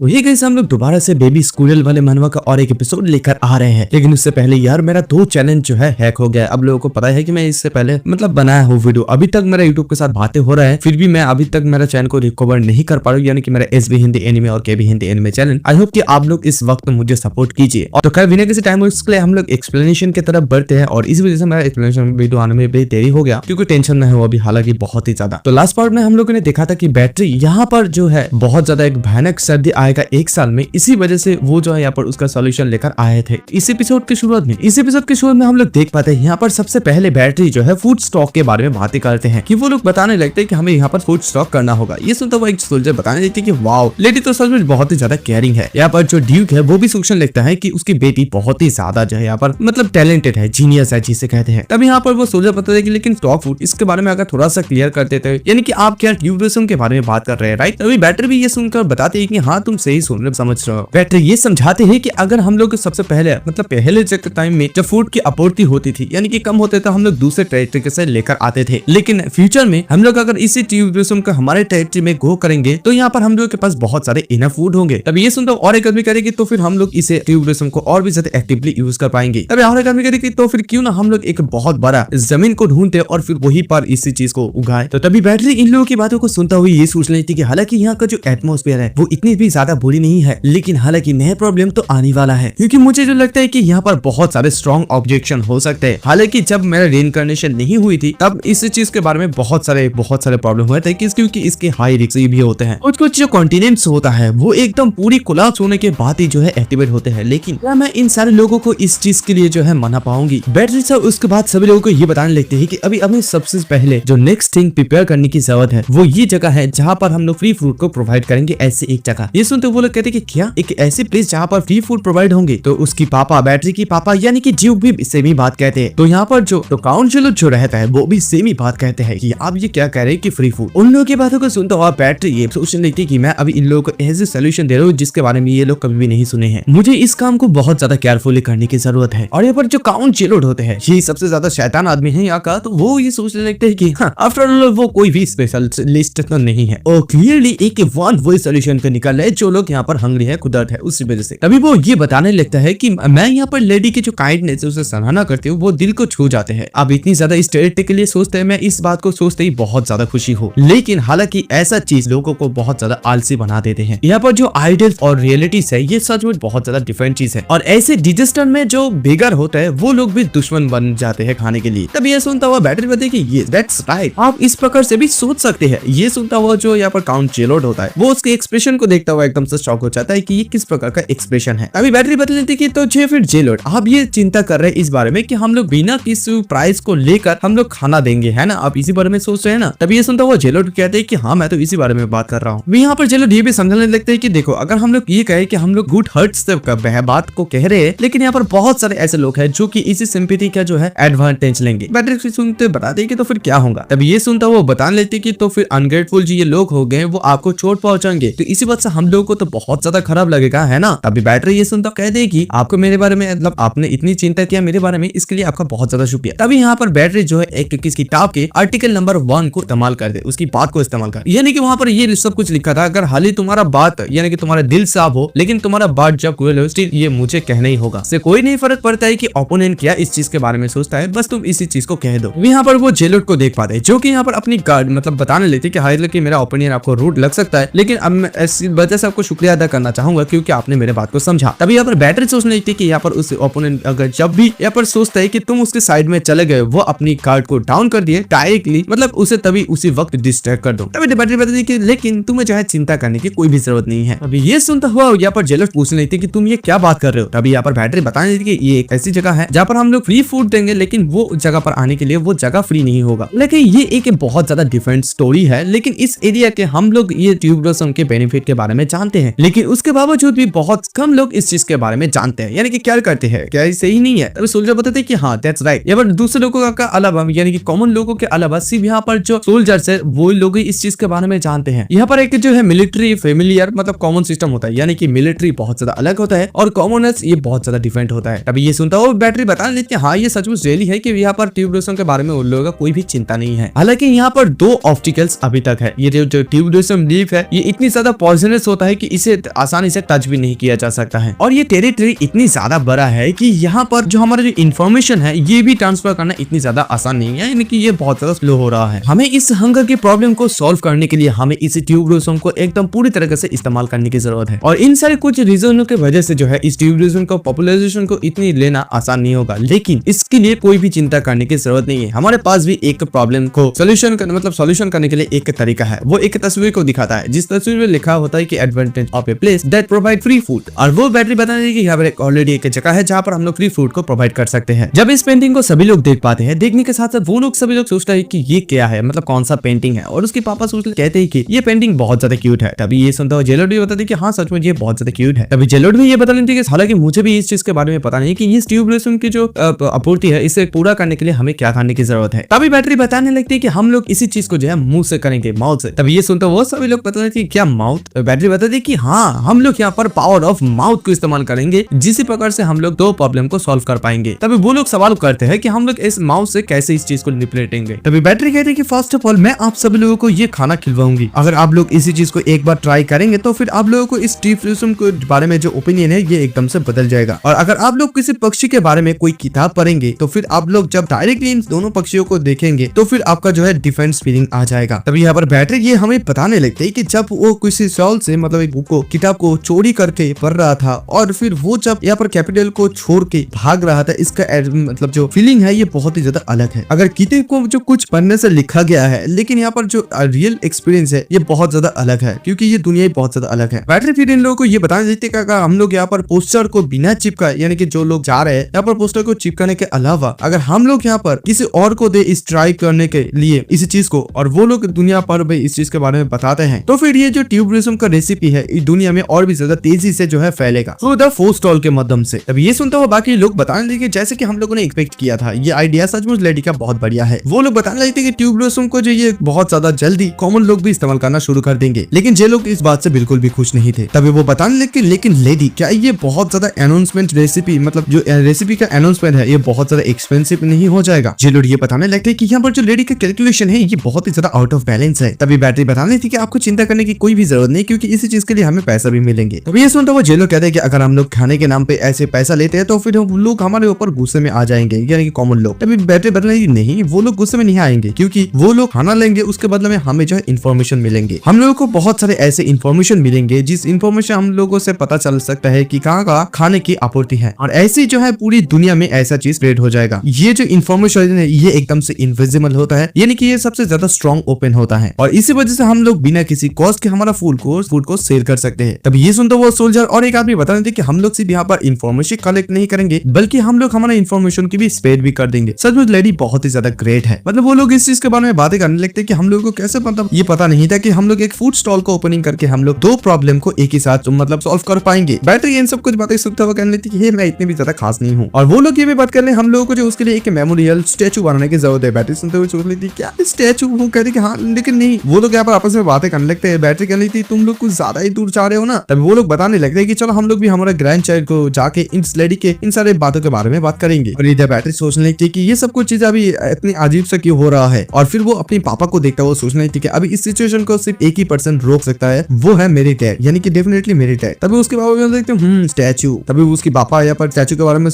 तो ये कैसे हम लोग दोबारा से बेबी स्कूल वाले मनवा का और एक एपिसोड लेकर आ रहे हैं। लेकिन उससे पहले यार मेरा 2 चैलेंज जो है हैक हो गया। अब लोगों को पता है कि मैं इससे पहले बनाया हूँ वीडियो, अभी तक मेरा यूट्यूब के साथ बातें हो रहा है, फिर भी मैं अभी तक मेरा चैनल को रिकवर नहीं कर पा रहा हूँ, यानी कि मेरा एसबी हिंदी एनिमे और KB Hindi anime channel. I hope कि आप लोग इस वक्त मुझे सपोर्ट कीजिए। और तो खैर बिना किसी टाइम वेस्ट के लिए हम लोग एक्सप्लेनेशन की तरफ बढ़ते हैं। और इस वजह से मेरा एक्सप्लेनेशन वीडियो आने में भी देरी हो गया क्योंकि टेंशन में है वो अभी, हालांकि बहुत ही ज्यादा। तो लास्ट पार्ट में हम लोगों ने देखा था कि बैटरी यहाँ पर जो है बहुत ज्यादा एक भयानक सर्दी आएगा 1 साल में, इसी वजह से वो जो है यहाँ पर उसका सॉल्यूशन लेकर आए थे इस एपिसोड की शुरुआत में। इस एपिसोड की शुरुआत में हम लोग देख पाते हैं यहाँ पर सबसे पहले बैटरी जो है फूड स्टॉक के बारे में बातें करते हैं कि वो लोग बताने लगते हैं कि हमें यहाँ पर फूड स्टॉक करना होगा। ये सुनता हुआ एक सोल्जर बताने लगते हैं कि वाओ लेडी तो सच में बहुत ही ज्यादा केयरिंग है। यहाँ पर जो ड्यूक है वो भी सूचना लिखता है कि उसकी बेटी बहुत ही ज्यादा जो है यहाँ पर टैलेंटेड है, जीनियस है जिसे कहते हैं। तब यहाँ पर वो सोल्जर बताते हैं कि लेकिन स्टॉक फूड इसके बारे में अगर थोड़ा सा क्लियर कर देते हैं, यानी कि आप क्या ट्यूबरसम के बारे में बात कर रहे हैं, राइट। तभी बैटरी भी ये सुनकर बताते हैं कि हाँ तुम सही सुन रहे, समझ रहे हो। बैटरी ये समझाते हैं कि अगर हम लोग सबसे पहले पहले टाइम में जब फूड की आपूर्ति होती थी, यानी कि कम होते थे, हम लोग दूसरे टेरिटरी से लेकर आते थे। लेकिन फ्यूचर में हम लोग अगर इसी ट्यूबरसम को हमारे टेरिटरी में गो करेंगे तो यहाँ पर हम लोग के पास बहुत सारे इनफ फूड होंगे। तब ये सुनता और एक आदमी करेगी तो फिर हम लोग इसे ट्यूबरसम को और भी ज्यादा एक्टिवली यूज कर पाएंगे। तब और एक आदमी करेगी तो फिर क्यों ना हम लोग एक बहुत बड़ा जमीन को ढूंढते और फिर वही पर इसी चीज को उगाए। तो तभी बैटरी इन लोगों की बातों को सुनता हुआ ये सोच लेती कि हालांकि यहाँ का जो एटमॉस्फेयर है वो इतनी भी ज्यादा बुरी नहीं है, लेकिन हालांकि नया प्रॉब्लम तो आने वाला है, क्योंकि मुझे जो लगता है कि यहाँ पर बहुत सारे स्ट्रॉन्ग ऑब्जेक्शन हो सकते हैं। हालांकि जब मेरा रीइंकार्नेशन नहीं हुई थी तब इस चीज के बारे में बहुत सारे प्रॉब्लम हुए थे, क्योंकि इसके हाई रिस्क भी होते हैं। कुछ जो कॉन्टिनेंट्स होता है वो एकदम पूरी कोलैप्स होने के बाद ही जो है एक्टिवेट होते हैं। लेकिन क्या मैं इन सारे लोगों को इस चीज के लिए जो है मना पाऊंगी? बैटरी साहब उसके बाद सभी लोगों को ये बताने लगते हैं कि अभी हमें सबसे पहले जो नेक्स्ट थिंग प्रिपेयर करने की जरूरत है वो ये जगह है जहाँ पर हम लोग फ्री फूड को प्रोवाइड करेंगे। ऐसे एक जगह, ये सुनते वो लोग कहते हैं कि क्या एक ऐसी प्लेस जहाँ पर फ्री फूड प्रोवाइड होंगे? तो उसकी पापा, बैटरी की पापा यानी कि जीव भी सेम ही बात कहते हैं। तो यहाँ पर जो काउंसिलर जो रहता है वो भी सेम ही बात कहते हैं कि आप ये क्या कह रहे हैं कि फ्री फूड। उन लोगों की बातों को सुनता हुआ बैटरी ये सोचने लगती है कि मैं अभी इन लोगों को ऐसे सोल्यूशन दे रहा हूँ जिसके बारे में ये लोग कभी भी नहीं सुने हैं। मुझे इस काम को बहुत ज्यादा केयरफुली करने की जरूरत है। और यहाँ पर जो काउंसिलर होते हैं ये सबसे ज्यादा शैतान आदमी है यहाँ का, तो वो ये सोचने लगते हैं कि आफ्टर ऑल वो कोई भी स्पेशल लिस्ट तो नहीं है और क्लियरली एक वन वही सोल्यूशन का निकल रहा है जो लोग यहाँ पर हंग्री है, खुदर्द है, उसी वजह से। तभी वो ये बताने लगता है कि मैं यहाँ पर लेडी की जो काइंडनेस है उसे सराहना करती हूँ, वो दिल को छू जाते हैं। अब इतनी ज्यादा इस टेरिटरी के लिए सोचते हैं, मैं इस बात को सोचते ही बहुत ज्यादा खुशी हूँ। लेकिन हालांकि ऐसा चीज लोगों को बहुत ज्यादा आलसी बना देते हैं। यहाँ पर जो आइडियल और रियलिटीज है ये सच में बहुत ज्यादा डिफरेंट चीज है। और ऐसे डिजास्टर में जो बेगर होता है वो लोग भी दुश्मन बन जाते हैं खाने के लिए। तब ये सुनता हुआ बैटरी बताती है कि ये दैट्स राइट, आप इस प्रकार से भी सोच सकते हैं। ये सुनता हुआ जो यहाँ पर काउंट जेलोड होता है वो उसके एक्सप्रेशन को देखता हुआ एकदम से शॉक हो जाता है कि ये किस प्रकार का एक्सप्रेशन है। अभी बैटरी बता लेती कि तो फिर जेलोड आप ये चिंता कर रहे हैं इस बारे में कि हम लोग बिना किसी प्राइस को लेकर हम लोग खाना देंगे, है ना? आप इसी बारे में सोच रहे हैं ना? तभी ये सुनता हुआ जेलोड कहते हैं कि हाँ मैं तो इसी बारे में बात कर रहा हूँ। यहाँ पर जेलोड ये भी समझने लगते हैं कि देखो अगर हम लोग ये कहे कि हम लोग गुड हर्ट से बात को कह रहे हैं, लेकिन यहाँ पर बहुत सारे ऐसे लोग हैं जो कि इसी सिंपैथी का जो है एडवांटेज लेंगे। बैटरी सुनते बताते कि तो फिर क्या होगा? तब ये सुनता वो बता लेते कि तो फिर अनग्रेटफुल जो ये लोग हो गए वो आपको चोट पहुंचाएंगे, तो इसी बात से हम लोगों को तो बहुत ज्यादा खराब लगेगा, है ना? तभी बैटरी ये सुनता कह देगी आपको मेरे बारे में आपने इतनी चिंता किया मेरे बारे में, इसके लिए आपका बहुत ज्यादा शुक्रिया। तभी यहाँ पर बैटरी जो है एक किसी किताब के आर्टिकल नंबर 1 को इस्तेमाल कर दे, उसकी बात को इस्तेमाल कर, यानी कि वहाँ पर ये सब कुछ लिखा था अगर हाल ही तुम्हारा बात यानी कि तुम्हारा दिल साफ हो लेकिन तुम्हारा बात जब क्रूएल हो स्टिल ये मुझे कहना ही होगा। से कोई नहीं फर्क पड़ता है कि ओपोनेंट क्या इस चीज के बारे में सोचता है, बस तुम इसी चीज को कह दो। यहाँ पर वो जेलोड को देख पाते हैं जो कि यहाँ पर अपनी गार्ड बताने लेते कि हालांकि मेरा ओपिनियन आपको रूड लग सकता है, लेकिन अब मैं इस वजह से आपको शुक्रिया अदा करना चाहूंगा क्योंकि आपने मेरे बात को समझा। तभी यहाँ पर बैटरी सोचने लगती कि यहाँ पर उस ओपोनेंट अगर जब भी यहाँ पर सोचता है कि तुम उसके साइड में चले गए, वो अपनी कार्ड को डाउन कर दिए डायरेक्टली, उसे तभी उसी वक्त डिस्ट्रैक्ट कर दो। तभी बैटरी बताती कि लेकिन तुम्हें जो है चिंता करने की कोई भी जरूरत नहीं है। अभी ये सुनता हुआ यहाँ पर जेलोड पूछने लगती कि तुम ये क्या बात कर रहे हो? तभी यहाँ पर बैटरी बताने लगती कि ये एक ऐसी जगह है जहाँ पर हम लोग फ्री फूड देंगे, लेकिन वो जगह पर आने के लिए वो जगह फ्री नहीं होगा। लेकिन ये एक बहुत ज्यादा डिफरेंट स्टोरी है, लेकिन इस एरिया के हम लोग ये ट्यूबरसम के बेनिफिट के बारे में जानते हैं, लेकिन उसके बावजूद भी बहुत कम लोग इस चीज के बारे में जानते हैं, यानी कि क्या करते हैं, क्या सही नहीं है? तभी सोल्जर बताते हैं कि हाँ दैट्स राइट। यहाँ पर दूसरे लोगों का अलावा यानी कि कॉमन लोगों के अलावा सिर्फ यहाँ पर जो सोल्जर्स है वो लोग ही इस चीज के बारे में जानते हैं। यहाँ पर एक जो है मिलिट्री फेमिलियर कॉमन सिस्टम होता है, यानी कि मिलिट्री बहुत ज्यादा अलग होता है और कॉमनर्स ये बहुत ज्यादा डिफरेंट होता है। तभी ये सुनता हो बैटरी बता लेते हैं हाँ ये सचमुच रियली है कि यहाँ पर ट्यूबरसम के बारे में उन लोगों का कोई भी चिंता नहीं है। हालांकि यहाँ पर 2 ऑब्स्टिकल्स अभी तक है। ये जो ट्यूबरसम लीफ है ये इतनी ज्यादा पॉइजनस होता है है कि इसे आसानी से टच भी नहीं किया जा सकता है। और ये टेरिटरी इतनी ज्यादा बड़ा है कि यहाँ पर जो हमारा जो इन्फॉर्मेशन है ये भी ट्रांसफर करना इतनी ज्यादा आसान नहीं है, यानी कि ये बहुत ज्यादा स्लो हो रहा है। हमें इस हंगर की प्रॉब्लम को सॉल्व करने के लिए हमें इस ट्यूबरोजम को एकदम पूरी तरीके से इस्तेमाल करने की जरूरत है। और इन सारे कुछ रीजनों की वजह से जो है इस ट्यूबरोजम को पॉपुलराइजेशन को इतनी लेना आसान नहीं होगा, लेकिन इसके लिए कोई भी चिंता करने की जरूरत नहीं है। हमारे पास भी एक प्रॉब्लम को सोल्यूशन करने के लिए एक तरीका है। वो एक तस्वीर को दिखाता है, जिस तस्वीर में लिखा होता है कि advantage of a place that provide free food. और वो बैटरी बताने की यहाँ पर ऑलरेडी एक जगह है जहाँ पर हम लोग फ्री फूड को प्रोवाइड कर सकते हैं। जब इस पेंटिंग को सभी लोग देख पाते हैं, देखने के साथ साथ वो लोग सभी लोग सोचते हैं कि ये क्या है, मतलब कौन सा पेंटिंग है। और उसके पापा कहते हैं कि ये पेंटिंग बहुत ज्यादा क्यूट है। तभी ये सुनता हुआ जेलोड भी बताती है कि हाँ सच में ये बहुत ज्यादा क्यूट है। तभी जेलोड भी ये बता लेती है कि हालांकि मुझे भी इस चीज के बारे में पता नहीं कि इस ट्यूबरेशन की जो आपूर्ति है इसे पूरा करने के लिए हमें क्या करने की जरूरत है। तभी बैटरी बताने लगती है कि हम लोग इसी चीज को जो है मुंह से करेंगे, माउथ से। तभी ये सुनते वो सभी लोग बताते हैं क्या माउथ। बैटरी बताती है कि हाँ हम लोग यहाँ पर पावर ऑफ माउथ को इस्तेमाल करेंगे, जिसी प्रकार से हम लोग दो प्रॉब्लम को सॉल्व कर पाएंगे। तभी वो लोग सवाल करते हैं कि हम लोग इस माउथ से कैसे इस चीज को निपटेंगे। तभी बैटरी कहती है कि फर्स्ट ऑफ ऑल मैं आप सभी लोगों को ये खाना खिलवाऊंगी। अगर आप लोग इसी चीज को एक बार ट्राई करेंगे तो फिर आप लोगों को इस ट्यूबरेशन के बारे में जो ओपिनियन है ये एकदम से बदल जाएगा। और अगर आप लोग किसी पक्षी के बारे में कोई किताब पढ़ेंगे तो फिर आप लोग जब डायरेक्टली इन दोनों पक्षियों को देखेंगे तो फिर आपका जो है डिफेंस फीलिंग आ जाएगा। तभी यहाँ पर बैटरी ये हमें बताने लगते हैं कि जब वो किसी शॉल से मतलब एक बुक को किताब को चोरी करके पढ़ रहा था और फिर वो जब यहाँ पर कैपिटल को छोड़ के भाग रहा था, इसका मतलब जो फीलिंग है ये बहुत ही ज्यादा अलग है। अगर किताब को जो कुछ पढ़ने से लिखा गया है, लेकिन यहाँ पर जो रियल एक्सपीरियंस है ये बहुत ज्यादा अलग है, क्योंकि ये दुनिया बहुत ज्यादा अलग है। बैटरी फिर इन लोगों को ये बताने देती है कि हम लोग यहाँ पर पोस्टर को बिना चिपकाए, यानी कि जो लोग जा रहे हैं यहाँ पर पोस्टर को चिपकाने के अलावा अगर हम लोग यहाँ पर किसी और को दे इस ट्राई करने के लिए इस चीज को, और वो लोग दुनिया पर भी इस चीज के बारे में बताते हैं, तो फिर ये जो ट्यूबरेशन का रेसिपी है इस दुनिया में और भी ज्यादा तेजी से जो है फैलेगा थ्रू द फूड स्टॉल के माध्यम से। तब ये सुनता हुआ बाकी लोग बताने लगे जैसे कि हम लोगों ने एक्सपेक्ट किया था, ये आइडिया सचमुच लेडी का बहुत बढ़िया है। वो लोग बताने लगे कि ट्यूबरेशन को जो ये बहुत ज्यादा जल्दी कॉमन लोग भी इस्तेमाल करना शुरू कर देंगे, लेकिन जे लोग इस बात से बिल्कुल भी खुश नहीं थे। तभी वो बताने लगे लेकिन लेडी क्या ये बहुत ज्यादा अनाउंसमेंट रेसिपी, मतलब जो रेसिपी का अनाउंसमेंट है ये बहुत ज्यादा एक्सपेंसिव नहीं हो जाएगा। जे लोग ये बताने लगते कि यहाँ पर जो लेडी का कैलकुलेशन है ये बहुत ही ज्यादा आउट ऑफ बैलेंस है। तभी बैटरी बताने थी कि आपको चिंता करने की कोई भी जरूरत नहीं, क्योंकि इसी चीज के लिए हमें पैसा भी मिलेंगे। तभी ये सुनता वो जेलो कहते हैं कि अगर हम लोग खाने के नाम पे ऐसे पैसा लेते हैं तो फिर लोग हमारे ऊपर गुस्से में आ जाएंगे, यानी कि कॉमन लोग। तभी बैटरी बताने नहीं, वो लोग गुस्से में नहीं आएंगे, क्योंकि वो लोग खाना लेंगे उसके बदले में हमें जो है इन्फॉर्मेशन मिलेंगे। हम लोगों को बहुत सारे ऐसे इन्फॉर्मेशन मिलेंगे जिस इन्फॉर्मेशन हम लोगों से पता चल सकता है कि कहाँ का खाने की आपूर्ति है, और ऐसी जो है पूरी दुनिया में ऐसा चीज स्प्रेड हो जाएगा। ये जो इन्फॉर्मेशन है ये एकदम से इनविजिबल होता है, यानी कि ये सबसे ज्यादा स्ट्रॉन्ग ओपन होता है, और इसी वजह से हम लोग बिना किसी कॉस्ट के हमारा फूड को सेल कर सकते हैं। तभी ये सुनते वो सोल्जर और एक आदमी बता रहे थे कि हम लोग सिर्फ यहाँ पर इन्फॉर्मेशन कलेक्ट नहीं करेंगे, बल्कि हम लोग हमारा इन्फॉर्मेशन की भी स्प्रेड भी कर देंगे। सचमुच लेडी बहुत ही ज्यादा ग्रेट है। मतलब वो लोग इस चीज के बारे में बातें करने लगते कि हम लोगों को कैसे मतलब ये पता नहीं था कि हम लोग एक फूड स्टॉल को ओपनिंग करके हम लोग दो प्रॉब्लम को एक ही साथ मतलब सॉल्व कर पाएंगे। बैटरी इन सब कुछ बातें सुनते हुए कहने लगती कि मैं इतनी भी ज्यादा खास नहीं हूँ, और वो लोग ये भी बात कर ले हम लोगों को जो उसके लिए एक मेमोरियल स्टैचू बनाने की जरूरत है। बैटरी सुनते हुए सोच लेती क्या स्टैचू, वो कहती कि हाँ, लेकिन नहीं। वो लोग यहाँ पर आपस में बातें करने लगते हैं। बैटरी कहने लगती तुम लोग कुछ ज्यादा ही दूर जा रहे हो ना। तभी वो लोग बताने लगते हैं कि चलो हम लोग भी हमारे ग्रैंड चाइल्ड को जाके इस लेडी के इन सारे बातों के बारे में बात करेंगे। और इधर बैटरी सोचने लगती है कि ये सब कुछ चीज अभी इतनी अजीब से क्यों हो रहा है, और फिर वो अपने पापा को देखता है। वो सोचने लगती है कि अभी इस सिचुएशन को सिर्फ एक ही पर्सन रोक सकता है, वो है मेरे डैड, यानी कि डेफिनेटली मेरे डैड। तभी उसके पापा देखते हैं स्टैचू। तभी उसकी पापा यहाँ पर स्टैचू के बारे में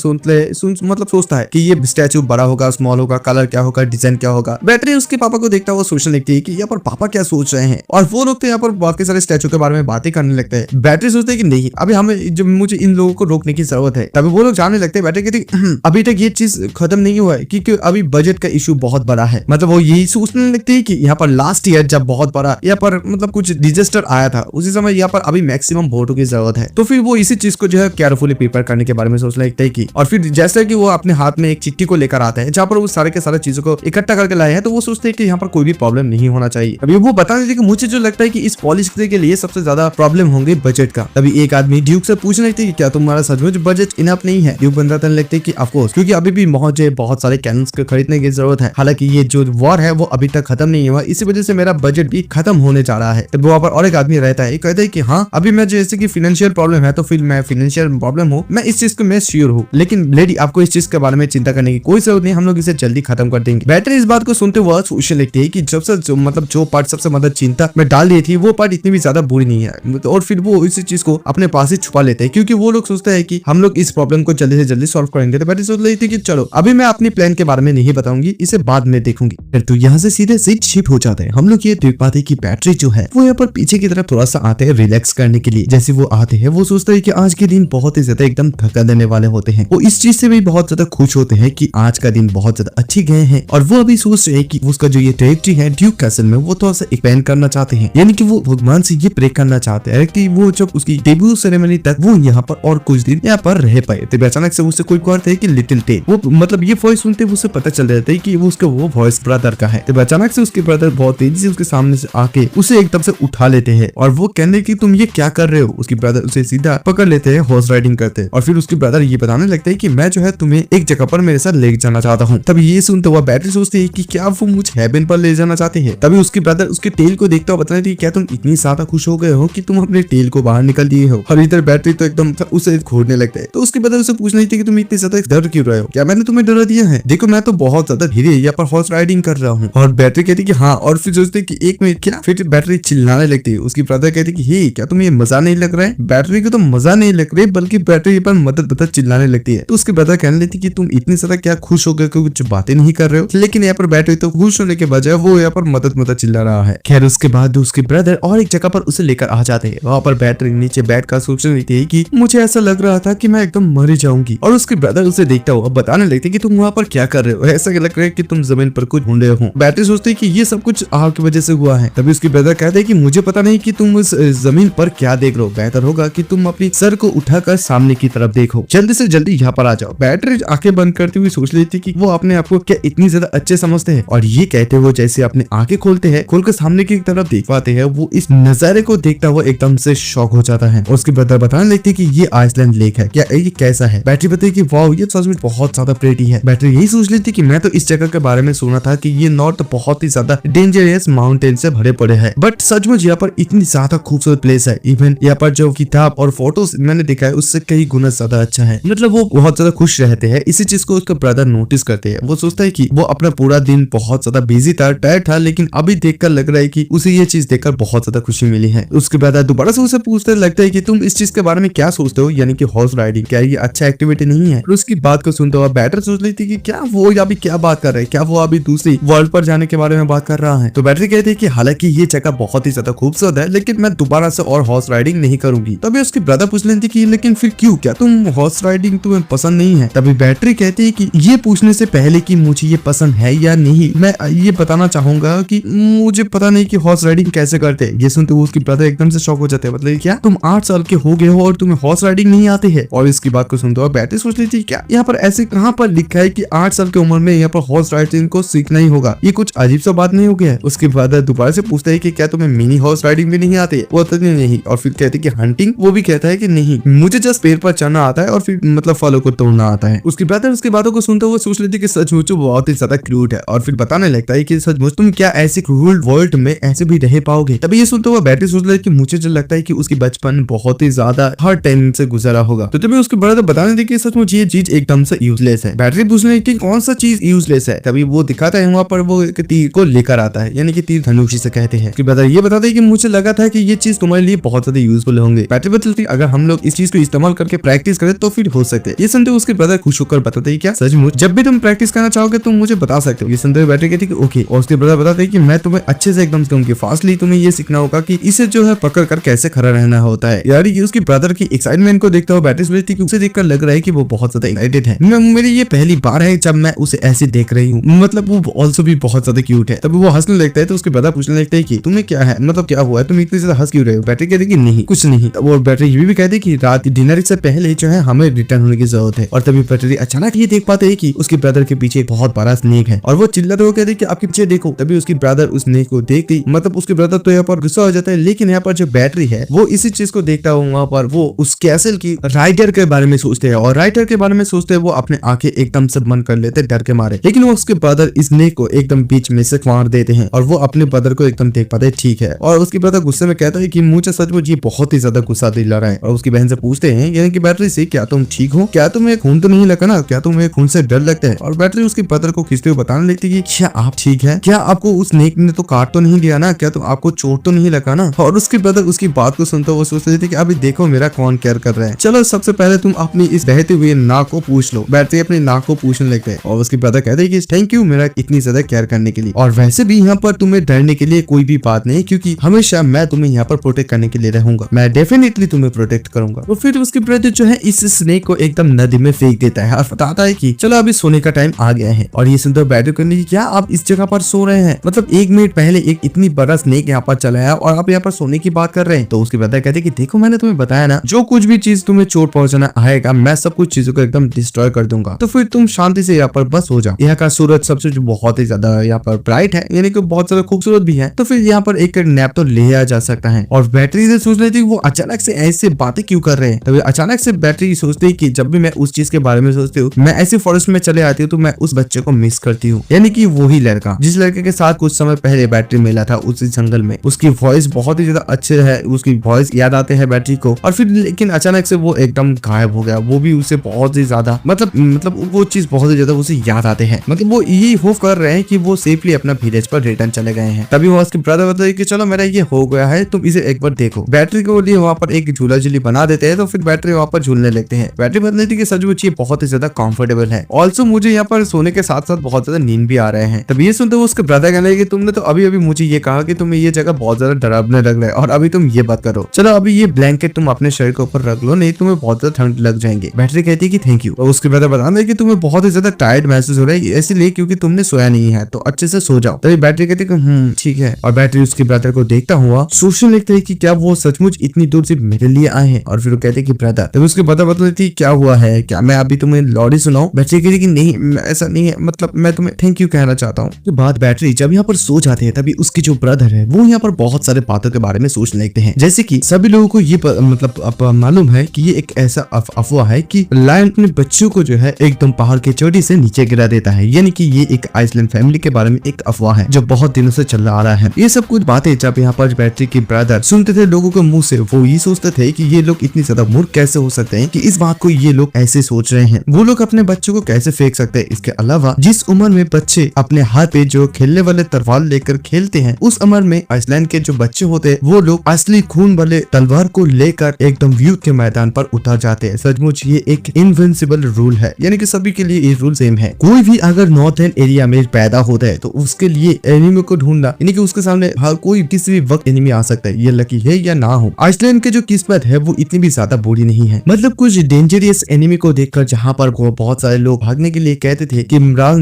मतलब सोचता है कि ये स्टैचू बड़ा होगा, स्मॉल होगा, कलर क्या होगा, डिजाइन क्या होगा। बैटरी उसके पापा को देखता है, वो सोचने लगती है कि यहाँ पर पापा क्या सोच रहे हैं, और वो लोग तो यहाँ पर बाकी सारे स्टैचू के बारे में बातें करने लगते हैं। बैटरी सोचते है कि नहीं, अभी हमें जो मुझे इन लोगों को रोकने की जरूरत है। तभी वो लोग जाने लगते हैं। बैटरी कहती अभी तक ये चीज खत्म नहीं हुआ है, क्योंकि अभी बजट का इशू बहुत बड़ा है। मतलब वो यही सोचने लगती है कि यहाँ पर लास्ट ईयर जब बहुत बड़ा यहाँ पर मतलब कुछ डिजास्टर आया था, उसी समय यहाँ पर अभी मैक्सिमम वोटों की जरूरत है। तो फिर वो इसी चीज को जो है केयरफुली प्रिपेयर करने के बारे में सोचने लगता है कि, और फिर जैसे कि वो अपने हाथ में एक चिट्ठी को लेकर आता है जहाँ पर वो सारे के सारे चीजों को इकट्ठा करके लाए हैं, तो वो सोचते हैं कि यहाँ पर कोई भी प्रॉब्लम नहीं होना चाहिए। अभी वो बता देते कि मुझे जो लगता है कि इस पॉलिसी के लिए सबसे ज्यादा प्रॉब्लम होंगे बजट का। तभी एक आदमी ड्यूक से पूछने लगते कि क्या तुम्हारा सचमुच बजट इनफ नहीं है। ड्यूक बताने लगते हैं कि ऑफ कोर्स, क्योंकि अभी भी मुझे बहुत सारे कैनन्स को खरीदने की जरूरत है। हालांकि ये जो वॉर है वो अभी तक खत्म नहीं हुआ, इसी वजह से मेरा बजट भी खत्म होने जा रहा है। तब वहाँ पर और एक आदमी रहता है, कहता है कि हाँ अभी मैं जैसे कि फाइनेंशियल प्रॉब्लम है, तो फिर मैं फाइनेंशियल प्रॉब्लम हूँ, मैं इस चीज को मैं श्योर हूँ, लेकिन लेडी आपको इस चीज के बारे में चिंता करने की कोई जरूरत नहीं, हम लोग इसे जल्दी खत्म कर देंगे। बैटरी इस बात को सुनते हुए सोचने लगती है कि जब से जो पार्ट सबसे मतलब चिंता में डाल दी थी वो पार्ट इतनी भी ज्यादा बुरी नहीं नहीं है, और फिर वो इसी चीज को अपने पास ही छुपा लेते हैं क्योंकि वो लोग सोचते हैं कि हम लोग इस प्रॉब्लम को जल्दी से जल्दी सॉल्व करेंगे। तो बैटरी सोच रही थी कि चलो अभी मैं अपनी प्लान के बारे में नहीं बताऊंगी, इसे बाद में देखूंगी। फिर तो यहाँ से सीधे सीट शिफ्ट हो जाते हैं। हम लोग ये देख पाते हैं कि बैटरी जो है वो यहाँ पर पीछे की तरफ थोड़ा सा आते हैं रिलैक्स करने के लिए। जैसे वो आते हैं वो सोचते हैं कि आज के दिन बहुत ही ज्यादा एकदम थका देने वाले होते हैं। वो इस चीज से भी बहुत ज्यादा खुश होते हैं कि आज का दिन बहुत ज्यादा अच्छी गए हैं, और वो अभी सोच रहे हैं कि उसका जो ये टेरिटरी है ड्यूक कैसल में वो थोड़ा सा एक्सपेंड करना चाहते हैं, यानी कि वो भगवान से ये प्रे करना चाहते हैं कि वो जब उसकी डेब्यू सेरेमनी तक वो यहाँ पर और कुछ दिन यहाँ पर रह पाए। तब अचानक से उससे कोई कहते हैं कि लिटिल टेल, वो मतलब ये वॉइस सुनते उसे पता चल जाता है कि वो उसका वो वॉइस ब्रदर का है। तब अचानक से उसके ब्रदर बहुत तेजी से उसके सामने से आके उसे एकदम से उठा लेते हैं और वो कहने की तुम ये क्या कर रहे हो। उसकी ब्रदर उसे सीधा पकड़ लेते हैं, हॉर्स राइडिंग करते हैं, और फिर उसके ब्रदर ये बताने लगते हैं कि मैं जो है तुम्हें एक जगह पर मेरे साथ ले जाना चाहता हूँ। तब ये सुनते हुआ बैटरी सोचती है कि क्या वो मुझे हेवन पर ले जाना चाहते हैं। तभी उसके ब्रदर उसके टेल को देखता हुआ बताते हैं क्या तुम इतनी ज्यादा खुश हो गए हो कि तुम अपने टेल को बाहर निकल दिए हो। और इधर बैटरी तो एकदम उसे घूरने लगता है। तो उसके ब्रदर उसे पूछ रही थी कि तुम इतने ज्यादा डर क्यों रहे हो, क्या मैंने तुम्हें डरा दिया है? देखो मैं तो बहुत ज्यादा धीरे यहाँ पर हॉर्स राइडिंग कर रहा हूँ। और बैटरी कहती कि हाँ, और फिर सोचते कि एक मिनट क्या, फिर बैटरी चिल्लाने लगती है। उसकी ब्रदर कहती कि हे क्या तुम्हें मजा नहीं लग रहा है? बैटरी को तो मजा नहीं लग रही बल्कि बैटरी पर मदद चिल्लाने लगती है। तो उसके ब्रदर कहने लगती कि तुम इतनी ज्यादा क्या खुश हो गए, कुछ बातें नहीं कर रहे हो। लेकिन यहाँ पर बैटरी तो खुश होने के बजाय वो यहाँ पर मदद चिल्ला रहा है। खैर उसके बाद उसके ब्रदर और एक जगह पर उसे लेकर आ जाते हैं। वहाँ पर बैटरी नीचे बैठकर सोच रही थी कि मुझे ऐसा लग रहा था कि मैं एकदम मर जाऊंगी। और उसके ब्रदर उसे देखता हुआ बताने लगते कि तुम वहाँ पर क्या कर रहे हो, ऐसा लग रहा है कि तुम जमीन पर कुछ ढूंढ रहे हो। बैटरी सोचती है कि ये सब कुछ आग की वजह से हुआ है। तभी उसके ब्रदर कहते हैं कि मुझे पता नहीं कि तुम उस जमीन पर क्या देख रहे हो, बेहतर होगा कि तुम अपनी सर को उठाकर सामने की तरफ देखो, जल्दी से जल्दी यहाँ पर आ जाओ। बैटरी आंखें बंद करती हुई सोच लेती कि वो अपने आप को क्या इतनी ज्यादा अच्छे समझते हैं। और ये कहते हुए जैसे अपने आंखें खोलते हैं, खोलकर सामने की तरफ देख पाते हैं, वो इस नजारे को देखता हुआ एकदम से शॉक हो जाता है। और उसके ब्रदर बताने लगती कि ये आइसलैंड लेक है, क्या ये कैसा है? बैटरी बताती कि वाओ ये सच में बहुत ज्यादा प्रेटी है। बैटरी यही सोच लेती कि मैं तो इस जगह के बारे में सुना था कि ये नॉर्थ बहुत ही ज्यादा डेंजरस माउंटेन से भरे पड़े हैं, बट सचमुच यहाँ पर इतनी ज्यादा खूबसूरत प्लेस है। इवन यहाँ पर जो किताब और फोटोज मैंने देखा है उससे कई गुना ज्यादा अच्छा है। मतलब वो बहुत ज्यादा खुश रहते हैं। इसी चीज को उसका ब्रदर नोटिस करते हैं। वो सोचता है कि वो अपना पूरा दिन बहुत ज्यादा बिजी था, टायर्ड था, लेकिन अभी देखकर लग रहा है कि उसे ये चीज देखकर बहुत ज्यादा खुशी मिली है। उसके ब्रदर दोबारा से उसे पूछते लगता है कि तुम इस चीज के बारे में क्या सोचते हो, यानी कि हॉर्स राइडिंग क्या ये अच्छा एक्टिविटी नहीं है? और उसकी बात को सुनते हुआ बैटरी सोच रही थी कि क्या वो अभी क्या बात कर रहे हैं, क्या वो अभी दूसरी वर्ल्ड पर जाने के बारे में बात कर रहा है? तो बैटरी कहती है कि हालांकि ये जगह बहुत ही ज्यादा खूबसूरत है, लेकिन मैं दोबारा से और हॉर्स राइडिंग नहीं करूंगी। तभी उसकी ब्रदर पूछ लेती कि लेकिन फिर क्यों, क्या तुम हॉर्स राइडिंग तुम्हें पसंद नहीं है? तभी बैटरी कहती है कि ये पूछने से पहले कि मुझे ये पसंद है या नहीं, मैं ये बताना चाहूंगा कि मुझे पता नहीं कि हॉर्स राइडिंग कैसे करते हैं। ये सुनते हुए उसकी ब्रदर एकदम से शॉक हो जाते हैं। मतलब क्या तुम 8 साल के हो गए हो और तुम्हें हॉर्स राइडिंग नहीं आती है? और इसकी बात को सुनते हुए बैटरी सोच लेती क्या यहाँ पर ऐसे कहाँ पर लिखा है कि 8 साल की उम्र में यहाँ पर हॉर्स राइडिंग को सीखना ही होगा? ये कुछ अजीब सा बात नहीं हो गया है? उसके ब्रदर दोबारा से पूछता है कि क्या तुम्हें मिनी हॉर्स राइडिंग भी नहीं आती है? वो तो नहीं। और फिर कहते कि हंटिंग, वो भी कहता है कि नहीं, मुझे जस्ट पेड़ पर चढ़ना आता है और फिर मतलब फलों को तोड़ना आता है। उसके ब्रदर उसकी बातों को सुनते हुए सोच लेती कि सचमुच बहुत ही ज्यादा क्रूट है, और फिर बताने लगता है कि सचमुच तुम क्या ऐसे क्रूर वर्ल्ड में ऐसे भी रह पाओगे? तभी ये सुनते हुए बैटरी सोच लेती कि मुझे जो लगता है कि उसकी बचपन बहुत ही ज्यादा हार्ड टाइम से गुजरा होगा। तो तभी उसके ब्रदर बताने लगे कि सचमुच ये चीज एकदम से यूजलेस है। बैटरी पूछने लगी कि कौन सा चीज यूजलेस है? तभी वो दिखाता है वहाँ पर वो एक तीर को लेकर आता है, यानी कि तीर धनुष से कहते हैं। उसके ब्रदर ये बताते हैं कि मुझे लगा था कि ये चीज तुम्हारे लिए बहुत ज्यादा यूजफुल होंगे। बैटरी बताती अगर हम लोग इस चीज को इस्तेमाल करके प्रैक्टिस करें तो फिर हो सकते हैं। ये सुनते उसके ब्रदर खुश होकर बताते हैं क्या सचमुच जब भी तुम प्रैक्टिस करना चाहोगे तुम मुझे बता सकते हो? ये सुनते हुए बैटरी कहती है कि ओके। और उसके ब्रदर बताते हैं कि मैं तुम्हें अच्छे से एकदम कहूंगी फास्टली तुम्हें ये सीखना होगा कि इसे जो है पकड़ कर कैसे खड़ा रहना होता है। यार ये उसकी ब्रदर की एक्साइटमेंट को देखता हुआ बैटरी सोचती है कि उसे देखकर लग रहा है कि वो बहुत ज्यादा एक्साइटेड है। मेरी ये पहली बार है जब मैं उसे ऐसे देख रही हूँ, मतलब वो ऑल्सो भी बहुत ज्यादा क्यूट है। तभी वो हंसने लगता है। तो उसके ब्रदर पूछने लगता है कि तुम्हें क्या है, मतलब क्या हुआ है, तुम इतनी ज्यादा हंस क्यों रहे हो? बैटरी कहती है कि नहीं कुछ नहीं। वो बैटरी ये भी कहती है कि रात डिनर से पहले जो है हमें रिटर्न होने की जरूरत है। और तभी बैटरी अचानक ये देख पाते है कि उसके ब्रदर के पीछे एक बहुत बड़ा स्नेक है और वो चिल्लाते हुए कहते हैं कि आपके पीछे देखो। तभी उसकी ब्रदर उस स्नेक को देखती, मतलब उसके ब्रदर तो यहाँ पर गुस्सा हो जाता है, लेकिन यहाँ पर जो बैटरी है वो इसी चीज को देखता हुआ वहाँ पर वो उस कैसल की राइडर के बारे में सोचते हैं और राइडर के बारे में सोचते हैं। वो अपने आंखें एकदम से बंद कर लेते डर के मारे, लेकिन वो उसके ब्रदर इस स्नेक को एकदम बीच में से मार देते हैं और वो अपने ब्रदर को एकदम देख पाते हैं ठीक है। और उसके ब्रदर गुस्से में कहता है कि मुझे सचमुच ये बहुत ही ज्यादा गुस्सा दिला रहा है। और उसकी बहन से पूछते हैं यानी कि बैटरी से क्या तुम ठीक हो, क्या तुम्हें खून तो नहीं लगा ना, क्या तुम्हें खून से डर लगता है? और बैटरी उसके ब्रदर को खींचते हुए बताने लगती है कि क्या आप ठीक है, क्या आपको उस स्नेक ने तो काट तो नहीं दिया ना, क्या तो आपको चोट तो नहीं लगा ना? और उस उसके ब्रदर उसकी बात को सुनता वो सोच रहे थे कि अभी देखो मेरा कौन केयर कर रहा है, चलो सबसे पहले तुम अपनी इस बहते हुए नाक को पूछ लो। बैटरी अपनी नाक को पूछने लगते हैं और उसके ब्रदर कहते हैं कि थैंक यू मेरा इतनी ज्यादा केयर करने के लिए, और वैसे भी यहाँ पर तुम्हें डरने के लिए कोई भी बात नहीं, क्योंकि हमेशा मैं तुम्हें यहाँ पर प्रोटेक्ट करने के लिए रहूंगा, मैं डेफिनेटली तुम्हें प्रोटेक्ट करूंगा। तो फिर उसके ब्रदर जो है इस स्नेक को एकदम नदी में फेंक देता है और बताता है कि चलो अभी सोने का टाइम आ गया है। और ये सुनकर बैटरी करने की क्या आप इस जगह पर सो रहे हैं, मतलब 1 मिनट पहले एक इतनी बड़ा स्नेक यहाँ पर चला है और आप यहाँ पर सोने की बात कर रहे हैं। तो उसके ब्रदर कहते कि देखो मैंने तुम्हें बताया ना, जो कुछ भी चीज तुम्हें चोट पहुंचाना आएगा मैं सब कुछ चीजों को एकदम डिस्ट्रॉय कर दूंगा, तो फिर तुम शांति से यहाँ पर बस हो जाओ। यहाँ का सूरज सबसे जो बहुत ही ज्यादा यहाँ पर ब्राइट है, यानी कि बहुत ज्यादा खूबसूरत भी है, तो फिर यहाँ पर एक नैप तो लिया जा सकता है। और बैटरी से सोच रही थी वो अचानक से ऐसे बातें क्यों कर रहे हैं, तभी अचानक से बैटरी सोचती है कि जब भी मैं उस चीज के बारे में सोचती हूँ, मैं ऐसे फॉरेस्ट में चले आती हूँ तो मैं उस बच्चे को मिस करती हूँ, यानी कि वही लड़का जिस लड़के के साथ कुछ समय पहले बैटरी मिला था उसी जंगल में। उसकी वॉइस बहुत ही ज्यादा अच्छे है, उसकी वॉइस याद आते हैं बैटरी को, और फिर लेकिन अचानक से वो एकदम गायब हो गया, वो भी उसे बहुत ही ज्यादा मतलब वो चीज बहुत ही ज्यादा उसे याद आते हैं, मतलब वो यही होप कर रहे हैं कि वो सेफली अपना विलेज पर रिटर्न चले गए हैं। तभी वो उसके ब्रदर बताते कि चलो मेरा ये हो गया है, तुम इसे एक बार देखो। बैटरी को लिए वहाँ पर एक झूला झूली बना देते हैं, तो फिर बैटरी वहाँ पर झूलने लगते हैं। बैटरी बताती है कि सचमुच ये बहुत ही ज्यादा कंफर्टेबल है, ऑल्सो मुझे यहाँ पर सोने के साथ साथ बहुत ज्यादा नींद भी आ रहे हैं। तभी ये सुनते हुए उसके ब्रदर कहने लगे तुमने तो अभी अभी मुझे ये कहा कि तुम्हें ये जगह बहुत ज्यादा डरावने लग रहा है और अभी तुम ये बात करो, चलो अभी ये ब्लैंकेट तुम अपने शरीर के ऊपर रख लो, नहीं तुम्हें बहुत ज्यादा ठंड लग जाएंगे। बैटरी कहती है कि थैंक यू। और उसके ब्रदर बताते हैं कि तुम्हें बहुत ही ज्यादा टायर्ड महसूस हो रहा है इसलिए क्योंकि तुमने सोया नहीं है, तो अच्छे से सो जाओ। तभी बैटरी कहती है ठीक है। और बैटरी उसके ब्रदर को देखता हुआ सोचने लगता है कि क्या वो सचमुच इतनी दूर से मेरे लिए आए हैं। और फिर वो कहते हैं कि ब्रदर, तभी उसके ब्रदर बताती है क्या हुआ है, क्या मैं अभी तुम्हें लॉरी सुनाऊं। बैटरी कहती है कि नहीं ऐसा नहीं है, मतलब मैं तुम्हें थैंक यू कहना चाहता हूँ। तो बात बैटरी जब यहाँ पर सो जाते हैं तभी उसके जो ब्रदर है वो यहाँ पर बहुत सारे बातों के बारे में सोचने लगते हैं, जैसे कि सभी लोगों को ये मतलब मालूम है कि ये एक ऐसा अफवाह है कि लायन अपने बच्चों को जो है एकदम पहाड़ की चोटी से नीचे गिरा देता है, यानी कि ये एक आइसलैंड फैमिली के बारे में एक अफवाह है जो बहुत दिनों से चल आ रहा है। ये सब कुछ बातें जब यहाँ पर बैटरी के ब्रदर सुनते थे लोगों के मुंह से, वो ये सोचते थे कि ये लोग इतनी ज्यादा मूर्ख कैसे हो सकते हैं कि इस बात को ये लोग ऐसे सोच रहे हैं, वो लोग अपने बच्चों को कैसे फेंक सकते हैं। इसके अलावा जिस उम्र में बच्चे अपने हाथ पे जो खेलने वाले तलवार लेकर खेलते हैं, उस उम्र में आइसलैंड के जो बच्चे होते हैं वो लोग असली खून वाले तलवार को लेकर एकदम युद्ध के मैदान पर उतर जाते हैं। सचमुच ये एक इनविंसिबल रूल है, यानी कि सभी के लिए ये रूल सेम है। कोई भी अगर नॉर्थर्न एरिया में पैदा होता है तो उसके लिए एनिमी को ढूंढना, यानी कि उसके सामने हर कोई किसी भी वक्त एनिमी आ सकता है, ये लकी है या ना हो। आइसलैंड के जो किस्मत है वो इतनी भी ज्यादा बुरी नहीं है, मतलब कुछ डेंजरियस एनिमी को देखकर जहाँ पर बहुत सारे लोग भागने के लिए कहते थे कि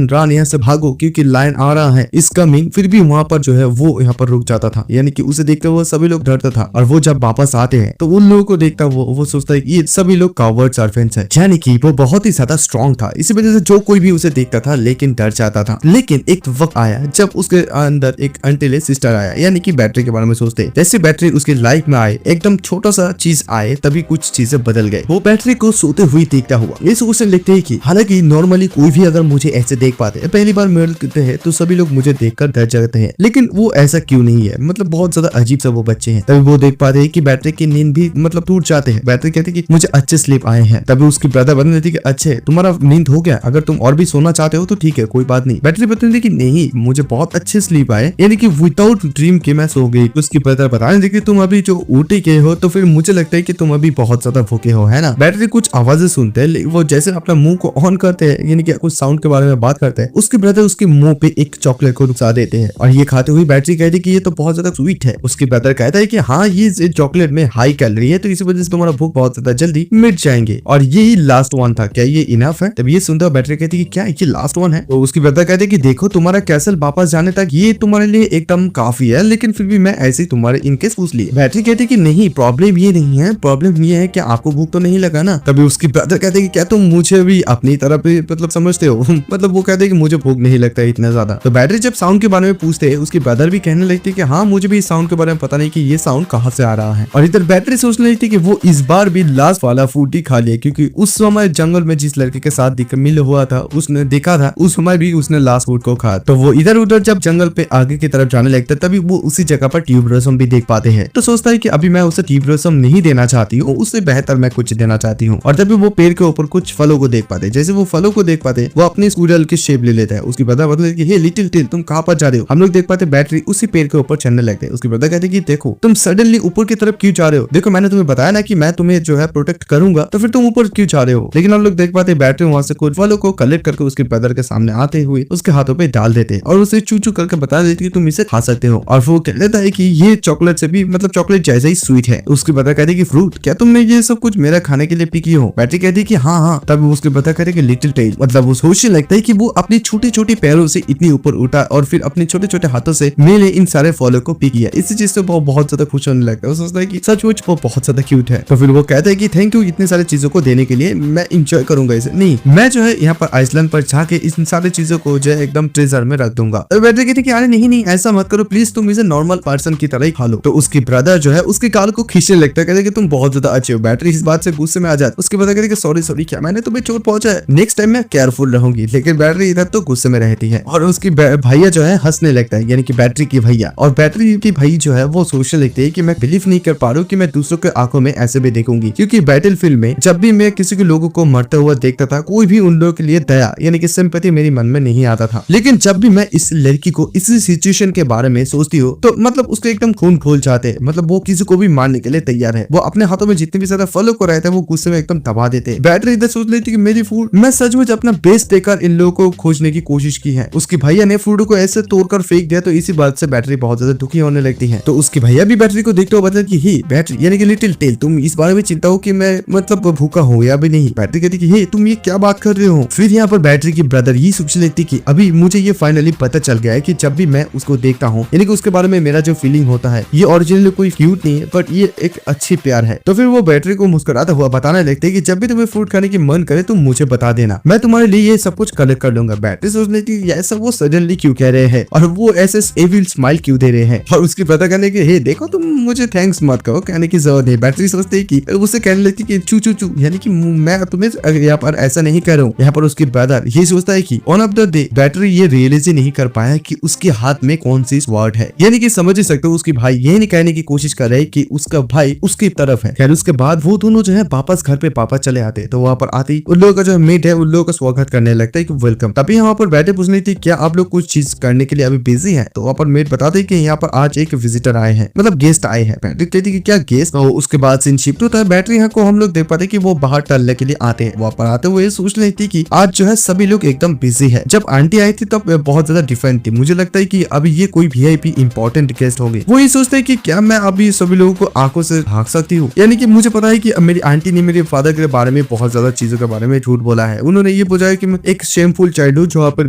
रान यहाँ से भागो क्योंकि लायन आ रहा है इस कमिंग, फिर भी वहाँ पर जो है वो यहाँ पर रुक जाता था, यानी कि उसे देखते हुए सभी लोग डरता था। और वो जब वापस आते हैं तो उन लोगों को देखता वो सोचता है कि ये सभी लोग कावर्ड्स और फेंस है, यानी कि वो बहुत ही ज्यादा स्ट्रॉन्ग था, इसी वजह से जो कोई भी उसे देखता था लेकिन डर जाता था। लेकिन एक वक्त आया जब उसके अंदर एक अनटिले सिस्टर आया, यानी कि बैटरी के बारे में सोचते जैसे बैटरी उसकी लाइफ में आए, एकदम छोटा सा चीज आए तभी कुछ चीजें बदल गए। वो बैटरी को सोते हुए देखता हुआ ये सोचने लगते है कि हालांकि नॉर्मली कोई भी अगर मुझे ऐसे देख पाते हैं, पहली बार मिलते हैं तो सभी लोग मुझे देखकर डर जाते हैं, लेकिन वो ऐसा क्यों नहीं है, मतलब बहुत ज्यादा अजीब सा वो बच्चे हैं। तभी वो देख पाते हैं कि बैटरी की नींद भी मतलब टूट जाते हैं। बैटरी कहती है कि मुझे अच्छे स्लीप आए हैं। तभी उसकी ब्रदर बता देती कि अच्छे तुम्हारा नींद हो गया, अगर तुम और भी सोना चाहते हो तो ठीक है कोई बात नहीं। बैटरी बता देती कि नहीं मुझे बहुत अच्छे स्लीप आए, यानी कि विदाउट ड्रीम के मैं सो गई। उसकी ब्रदर बताने लगी तुम अभी जो उठी के हो तो फिर मुझे लगता है कि तुम अभी बहुत ज्यादा भूखे हो, है ना। बैटरी कुछ आवाजें सुनते हैं, वो जैसे अपना मुंह को ऑन करते हैं, यानी कि कुछ साउंड के बारे में बात करते हैं, उसके ब्रदर उसके मुंह पे एक चॉकलेट को नुकसा देते हैं और ये खाते हुए बैटरी कहती है कि ये तो बहुत ज्यादा स्वीट है। उसके ब्रदर कहता है कि हाँ ये चॉकलेट में हाई कैलोरी है तो इसी वजह से तुम्हारा भूख बहुत ज्यादा जल्दी मिट जाएंगे और यही लास्ट वन था, क्या ये इनफ है। तब ये सुनते हुए बैटरी कहती है कि क्या ये लास्ट वन है। तो उसकी ब्रदर कहते हैं कि देखो तुम्हारा कैसल वापस जाने तक ये तुम्हारे लिए एकदम काफी है, लेकिन फिर भी मैं ऐसे ही तुम्हारे इनकेस पूछ लिए। बैटरी कहती है कि नहीं प्रॉब्लम ये नहीं है, प्रॉब्लम ये है कि आपको भूख तो नहीं लगा ना। तभी उसकी ब्रदर कहते हैं कि क्या तुम मुझे भी अपनी तरफ मतलब समझते हो मतलब वो कहते हैं कि मुझे भूख नहीं लगता है इतना ज्यादा। तो बैटरी जब साउंड के बारे में पूछते हैं उसकी ब्रदर भी कहने लगती है कि हाँ मुझे भी इस साउंड के बारे में पता नहीं कि ये साउंड कहाँ से आ रहा है। और इधर बैटरी सोचने लगती है कि वो इस बार भी लास्ट वाला फूड ही खा लिया, क्योंकि उस समय जंगल में जिस लड़के के साथ मिल हुआ था उसने देखा था उस समय भी उसने लास्ट फूड को खा। तो वो इधर उधर जब जंगल पे आगे की तरफ जाने लगता है तभी वो उसी जगह पर ट्यूब ब्लॉसम भी देख पाते हैं। तो सोचता है कि अभी मैं उसे ट्यूब ब्लॉसम नहीं देना चाहती हूँ, उससे बेहतर मैं कुछ देना चाहती हूँ। और तभी वो पेड़ के ऊपर कुछ फलों को देख पाते, जैसे वो फलों को देख पाते वो अपनी स्कूडल की शेप ले लेता है। उसकी ब्रदर हे लिटिल टिल तुम कहाँ पर जा रहे हो। हम लोग देख पाते बैटरी उसी पेड़ के ऊपर चढ़ने लगते हैं। उसकी ब्रदर कहते कि देखो तुम सडनली ऊपर की तरफ क्यों जा रहे हो, देखो मैंने तुम्हें बताया ना कि मैं तुम्हें जो है प्रोटेक्ट करूंगा, तो फिर तुम ऊपर क्यों जा रहे हो। लेकिन हम लोग देख पाते बैटरी वहां से कुछ वालों को कलेक्ट करके उसके ब्रदर के सामने आते हुए उसके हाथों पे डाल देते और उसे चू चू करके बता देते कि तुम इसे खा सकते हो। और वो कह लेता है कि ये चॉकलेट से भी मतलब चॉकलेट जैसा ही स्वीट है। उसके ब्रदर कहते कि फ्रूट, क्या तुमने ये सब कुछ मेरा खाने के लिए पिकी हो। बैटरी कहती कि हाँ हाँ। तब उसके ब्रदर कहते कि लिटिल टेल, मतलब वो सोचने लगता है कि वो अपनी छोटे छोटे पैरों से इतनी ऊपर उठा और फिर अपने छोटे छोटे हाथों से मेले इन सारे फलों को पी किया। इसी चीज से वो बहुत ज्यादा खुश होने लगता है। वो सोचता है कि सचमुच वो बहुत ज्यादा क्यूट है। तो फिर वो कहता है कि थैंक यू इतने सारे चीजों को देने के लिए, मैं इंजॉय करूंगा इसे। नहीं, मैं जो है यहाँ पर आइसलैंड पर जाके इन सारी चीजों को जो है एकदम ट्रेजर में रख दूंगा। तो बैटरी कहती कि अरे नहीं नहीं ऐसा मत करो प्लीज, तुम इसे नॉर्मल पर्सन की तरह ही खा लो। तो उसकी ब्रदर जो है उसके गाल को खींचने लगता है, कहते कि तुम बहुत ज्यादा अच्छे हो। बैटरी इस बात से गुस्से में आ जाती है। उसके बाद कहते कि सॉरी सॉरी, क्या मैंने तुम्हें चोट पहुंचा है, नेक्स्ट टाइम मैं केयरफुल रहूंगी। लेकिन बैटरी इधर तो गुस्से में रहती है और उसकी भैया जो है हंसने लगता है, यानी कि बैटरी की भैया। और बैटरी की भाई जो है वो सोचने लगते है कि मैं बिलीव नहीं कर पा रहा हूँ कि मैं दूसरों के आंखों में ऐसे भी देखूंगी, क्योंकि बैटलफील्ड में जब भी मैं किसी के लोगों को मरते हुआ देखता था, कोई भी उन लोगों के लिए दया यानी कि सिंपैथी मेरी मन में नहीं आता था। लेकिन जब भी मैं इस लड़की को इसी सिचुएशन के बारे में सोचती हूँ तो मतलब उसके एकदम खून खोल जाते हैं। मतलब वो किसी को भी मारने के लिए तैयार है। वो अपने हाथों में जितने भी ज्यादा फलों को रहता है वो गुस्से में एकदम दबा देते हैं। बैटरी इधर सोच लेती कि मेरी फूड, मैं सचमुच अपना बेस्ट देकर इन लोगों को खोजने की कोशिश की है। उसकी भैया ने फूड को ऐसे तोड़कर फेंक दिया, तो इसी बात से बैटरी बहुत ज्यादा दुखी होने लगती है। तो उसकी भैया भी बैटरी को देखते हुए बताते कि हे बैटरी यानी कि लिटिल टेल, तुम इस बारे में चिंता हो कि मैं मतलब भूखा हूँ या भी नहीं। बैटरी कहती कि हे तुम ये क्या बात कर रहे हो। फिर यहाँ पर बैटरी की ब्रदर ये सोच लेती कि अभी मुझे ये फाइनली पता चल गया है कि जब भी मैं उसको देखता हूँ यानी कि उसके बारे में मेरा जो फीलिंग होता है ये ओरिजिनली कोई क्यूट नहीं है, बट ये एक अच्छी प्यार है। तो फिर वो बैटरी को मुस्कुराता हुआ बताने लगते कि जब भी तुम्हें फ्रूट खाने की मन करे तुम मुझे बता देना, मैं तुम्हारे लिए ये सब कुछ कलेक्ट कर लूंगा। बैटरी सोच लेती कि ऐसा वो सडनली क्यों कह रहे हैं और वो ऐसे एविल स्माइल क्यों दे रहे हैं। और उसकी ब्रदर कहने की हे देखो तुम मुझे थैंक्स मत कहो, कहने की जरूरत है। बैटरी सोचती कि उसे कहने लगती कि चू चू चू, यानी कि मैं तुम्हें यहाँ पर ऐसा नहीं कर रहा हूँ। यहाँ पर उसकी ब्रदर ये सोचता है कि on off the day battery ये रियलाइज नहीं कर पाया कि उसके हाथ में कौन सी वर्ड है, यानी कि समझ ही सकते हो उसकी भाई ये नहीं कहने की कोशिश कर रहे कि उसका भाई उसकी तरफ है। खैर उसके बाद वो दोनों जो है वापस घर पे पापा चले आते, तो वहाँ पर आती उन लोगों का जो मेट है उन लोगों का स्वागत करने लगता है कि वेलकम। तभी वहाँ पर बैठे पूछनी थी क्या आप लोग कुछ चीज करने के लिए अभी बिजी है। तो वहाँ पर मेट बताते कि यहाँ पर आज एक विजिटर आए हैं, मतलब गेस्ट आए हैं। बैटरी कहती कि क्या गेस्ट। तो उसके बाद सीन शिफ्ट होता है। बैटरी यहाँ को हम लोग देख पाते कि वो बाहर टहलने के लिए आते हैं। वहाँ पर आते हुए सोच रही थी कि आज जो है सभी लोग एकदम बिजी है। जब आंटी आई थी तब बहुत ज्यादा डिफरेंट थी। मुझे लगता है कि अभी ये कोई वीआईपी इंपॉर्टेंट गेस्ट होंगे। वो ये सोचते है कि क्या मैं अभी सभी लोगों को आंखों से भाग सकती हूँ, यानी कि मुझे पता है कि मेरी आंटी ने मेरे फादर के बारे में बहुत ज्यादा चीजों के बारे में झूठ बोला है। उन्होंने ये बोला है कि मैं एक शेमफुल चाइल्ड हूँ जहाँ पर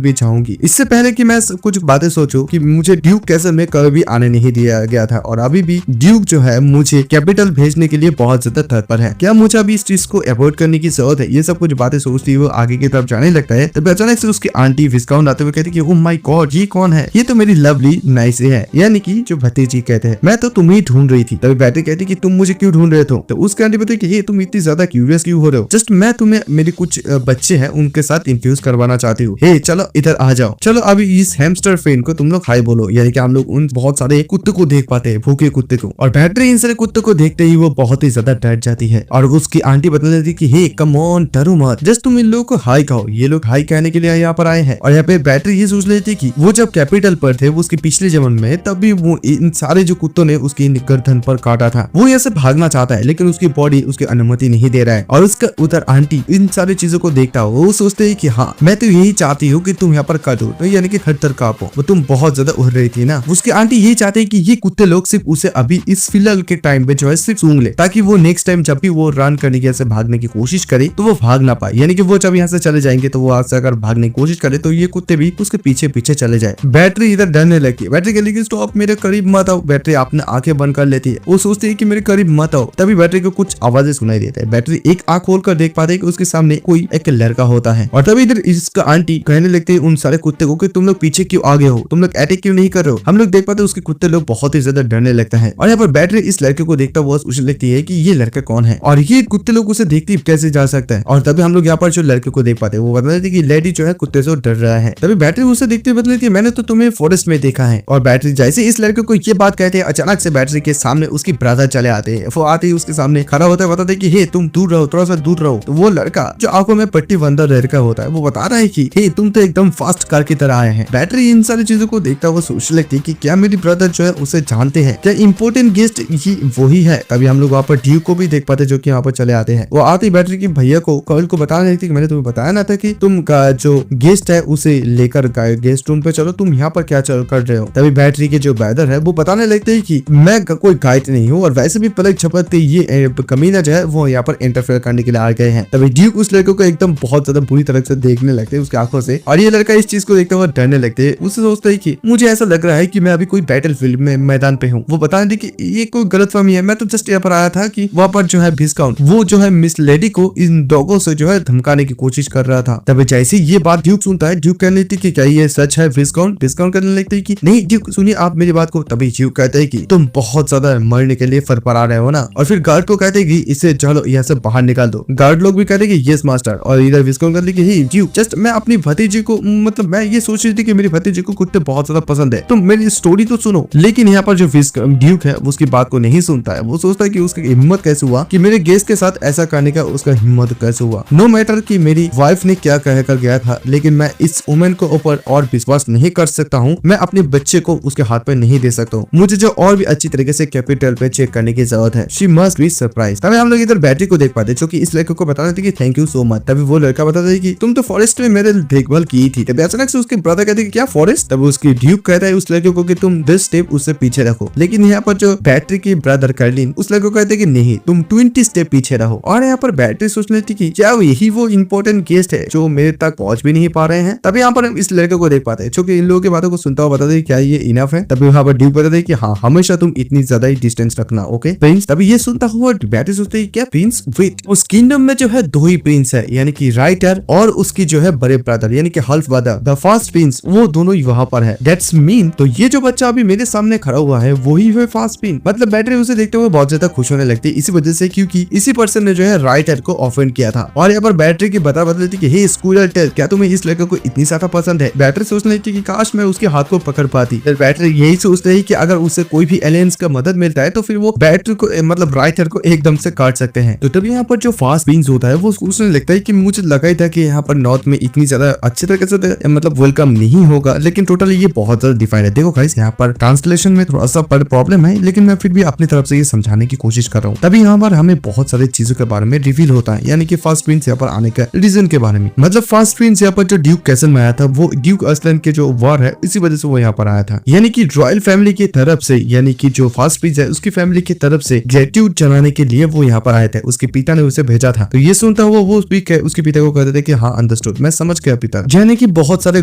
भी जाऊंगी। इससे पहले कि मैं कुछ बातें सोचूं कि मुझे ड्यूक कैसल में कभी आने नहीं दिया गया था और अभी भी ड्यूक जो है मुझे कैपिटल भेजने के लिए बहुत ज्यादा तत्पर है। क्या मुझे अभी इस चीज को अवॉइड करने की जरूरत है। ये सब कुछ बातें सोचती हुए आगे की तरफ जाने लगता है। तब अचानक से उसकी आंटी विस्काउंट आते हुए कहती कि ओह माय गॉड ये कौन है। ये तो मेरी लवली नाइस है, यानी कि जो भतीजी कहते हैं। मैं तो तुम्हें ढूंढ रही थी। तभी बैटरी कहती कि तुम मुझे क्यों ढूंढ रहे थे। तो उसके आंटी बताई कि तुम इतनी ज्यादा क्यूरियस क्यों हो रहे हो। जस्ट मैं तुम्हें मेरे कुछ बच्चे हैं उनके साथ इंट्रोड्यूस करवाना चाहती हूँ। हे चलो इधर आ जाओ। चलो अभी इस हैमस्टर फ्रेंड को तुम लोग हाय बोलो, यानी कि हम लोग उन बहुत सारे कुत्ते को देख पाते हैं, भूखे कुत्ते को। और बैटरी इन सारे कुत्ते को देखते ही वो बहुत ही ज्यादा डर जाती है और उसकी आंटी बता देती कि हे कम ऑन डरो मत, जस्ट तुम इन लोगों को हाय कहो। ये लोग हाय कहने के लिए यहाँ पर आए हैं। और यहाँ पे बैटरी ये सोच लेती कि वो जब कैपिटल पर थे वो उसके पिछले जन्म में, तब भी वो इन सारे जो कुत्तों ने उसकी गर्दन पर काटा था। वो यहाँ से भागना चाहता है लेकिन उसकी बॉडी उसकी अनुमति नहीं दे रहा है। और उसका उधर आंटी इन सारी चीजों को देखता हो वो सोचते है कि हाँ मैं तो यही चाहती हूँ कि तुम यहाँ पर कटो, तो यानी कि थर कापो। वो तुम बहुत ज्यादा उड़ रही थी ना। उसकी आंटी ये चाहते हैं कि ये कुत्ते लोग सिर्फ उसे अभी इस फिलहाल के टाइम पे जो है सिर्फ सूंघ ले, ताकि वो नेक्स्ट टाइम जब भी वो रन करने की भागने की कोशिश करे तो वो भाग ना पाए। यानी कि वो जब यहाँ से चले जाएंगे तो वो आज से अगर भागने की कोशिश करे तो ये कुत्ते भी उसके पीछे पीछे चले जाए। बैटरी इधर डरने लगती है। बैटरी कहती है स्टॉप मेरे करीब मत आओ। बैटरी अपने आंखें बंद कर लेती है। वो सोचती है कि मेरे करीब मत आओ। तभी बैटरी को कुछ आवाजें सुनाई देता है। बैटरी एक आंख खोलकर देख पाते है कि उसके सामने कोई एक लड़का होता है। और तभी इधर इसका आंटी कहने लगती है उन सारे कुत्ते को कि तुम लोग पीछे क्यों आगे हो, तुम लोग अटैक क्यों नहीं कर रहे हो। हम लोग देख पाते उसके कुत्ते लोग बहुत ही ज्यादा डरने लगते हैं। और यहाँ पर बैटरी इस लड़के को देखता हुआ सोचने लगती है कि ये लड़का कौन है और ये कुत्ते लोग उसे देखते कैसे जा सकता है। और तभी हम लोग यहाँ पर जो लड़के को देख पाते हैं वो बता देते कि लेडी जो है कुत्ते से डर रहा है। तभी बैटरी उसे देखते हुए बता देती है मैंने तो तुम्हें फॉरेस्ट में देखा है। और बैटरी जैसे इस लड़के को ये बात कहते हैं अचानक से बैटरी के सामने उसकी ब्रदर चले आते हैं। वो आते ही उसके सामने खड़ा होता है, बताते कि हे तुम दूर रहो, थोड़ा सा दूर रहो। तो वो लड़का जो आंखों में पट्टी बंधा लड़का होता है वो बता रहा है कि हे तुम तो एकदम फास्ट कार की तरह आए हैं। बैटरी इन सारी चीजों को देखता हुआ सोचने लगती है कि क्या मेरी ब्रदर जो है उसे जानते देखते हैं क्या इम्पोर्टेंट गेस्ट ही वही है। तभी हम लोग वहाँ पर ड्यूक को भी देख पाते जो कि यहाँ पर चले आते हैं। वो आते ही बैटरी की भैया को कॉल को बताने लगती कि मैंने तुम्हें बताया ना था कि तुम का जो गेस्ट है उसे लेकर गेस्ट रूम पे चलो, तुम यहाँ पर क्या कर रहे हो। तभी बैटरी के जो बैदर है वो बताने लगते हैं कि मैं कोई गाइड नहीं हूँ और वैसे भी पलक झपकते ये कमीना जो है वो यहाँ पर इंटरफेयर करने के लिए आ गए हैं। तभी ड्यूक उस लड़के को एकदम बहुत ज्यादा बुरी तरह से देखने लगते हैं उसकी आंखों से, और ये लड़का इस चीज को देखते हुए डरने लगते हैं। उसे सोचता है कि मुझे ऐसा लग रहा है कि मैं अभी कोई बैटल फील्ड में मैदान पे हूँ। वो बताने कि ये कोई गलतफहमी है, मैं तो जस्ट यहाँ पर आया था कि वहाँ पर जो है विस्काउंट वो जो है मिस लेडी को इन डॉगों से जो है धमकाने की कोशिश कर रहा था। तभी जैसे ये बात ड्यूक सुनता है, ड्यूक कहने लगती कि क्या ये सच है विस्काउंट करने लगते हैं कि नहीं ड्यूक सुनिए आप मेरी बात को। तभी ड्यूक कहते हैं कि तुम बहुत ज्यादा मरने के लिए फरफरा रहे हो ना, और फिर गार्ड को कहते हैं कि इसे चलो यहाँ से बाहर निकाल दो। गार्ड लोग भी कहते हैं कि यस मास्टर, और इधर विस्काउंट कहते हैं कि ड्यूक जस्ट मैं अपनी भतीजी को मतलब मैं ये सोच रही थी कि मेरी भतीजी को कुत्ते बहुत ज्यादा पसंद है, तुम मेरी स्टोरी तो सुनो। लेकिन यहाँ पर जो ड्यूक है उसकी बात को नहीं सुनता है। वो सोचता है कि उसकी हिम्मत कैसे हुआ कि मेरे गेस्ट के साथ ऐसा करने का, उसका हिम्मत कैसे हुआ। नो मैटर कि मेरी वाइफ ने क्या कहकर गया था, लेकिन मैं इस वुमेन को ऊपर और विश्वास नहीं कर सकता हूँ। मैं अपने बच्चे को उसके हाथ पे नहीं दे सकता हूँ। मुझे जो और भी अच्छी तरीके से कैपिटल पे चेक करने की जरूरत है। She must be surprise. तभी हम लोग इधर बैटरी को देख पाते जो कि इस लड़के को बता रहे थे कि थैंक यू सो मच। तभी वो लड़का बताता है कि तुम तो फॉरेस्ट में मेरे देखभाल की थी। तभी अचानक से उसके ब्रदर कहते हैं कि क्या फॉरेस्ट। तभी उसकी ड्यूक कहता है उस लड़के को कि तुम 10 स्टेप उससे पीछे रखो। लेकिन यहाँ पर जो बैटरी की ब्रदर कर्लिन उस लड़के को कहते हैं कि नहीं तुम 20 स्टेप पीछे रहो। और यहाँ पर बैटरी सोच लेती कि क्या यही वो इंपॉर्टेंट गेस्ट है जो मेरे तक पहुंच भी नहीं पा रहे हैं। तभी यहाँ पर हम इस लड़के को देख पाते हैं जो कि इन लोगों की बातों को सुनता हुआ बताते हैं क्या ये इनफ है। तभी यहाँ पर ड्यूक बताते हैं कि हाँ हमेशा तुम इतनी ज्यादा ही डिस्टेंस रखना, ओके प्रिंस। तभी ये सुनता हुआ बैटरी सोचते हैं क्या प्रिंस वेट, उस किंगडम में जो है 2 ही प्रिंस है, यानी कि राइटर और उसकी जो है बड़े ब्रदर यानी कि half brother the first Prince, वो दोनों वहां पर है। दैट्स मीन तो ये जो बच्चा अभी मेरे सामने खड़ा हुआ है वही है फर्स्ट प्रिंस। मतलब बैटरी उसे देखते हुए बहुत ज्यादा खुश होने लगती है इसी वजह से क्योंकि इसी पर्सन ने जो है राइटर को ऑफेंड किया था। और यहाँ पर बैटरी की बता लेती कि हे स्कूलर टेल क्या तुम्हें इस लड़के को इतनी ज्यादा पसंद है। बैटरी सोचने लगती कि काश मैं उसके हाथ को पकड़ पाती। बैटरी यही सोचते है कि अगर उससे कोई भी एलियंस का मदद मिलता है तो फिर वो बैटरी को मतलब राइटर को एकदम से काट सकते हैं। तो तभी यहाँ पर जो फास्ट प्रिंस होता है वो सोचने लगता है कि मुझे लगा ही था कि यहाँ पर नॉर्थ में इतनी ज्यादा अच्छे तरीके से मतलब वेलकम नहीं होगा, लेकिन टोटली ये बहुत ज्यादा डिफाइंड है। देखो गाइस यहाँ पर ट्रांसलेशन में थोड़ा सा प्रॉब्लम है, लेकिन मैं फिर भी अपनी तरफ से ये समझाने की कोशिश कर रहा हूँ। तभी यहाँ पर हमें बहुत सारी चीजों के बारे में रिवील होता है, यानी कि फर्स्ट प्रिंस यहाँ पर आने का रीजन के बारे में। मतलब फर्स्ट प्रिंस यहाँ पर जो ड्यूक कैसल में आया था वो ड्यूक असलन के जो वॉर है इसी वजह से वो यहाँ पर आया था, यानी कि रॉयल फैमिली की तरफ से, यानी कि जो फर्स्ट प्रिंस है उसकी फैमिली की तरफ से ग्रेटिट्यूड जनाने के लिए वो यहाँ पर आए थे। उसके पिता ने उसे भेजा था। तो ये सुनता हुआ वो उसके पिता को कहते थे कि हाँ अंडरस्टूड, मैं समझ गया पिता। यानी कि बहुत सारे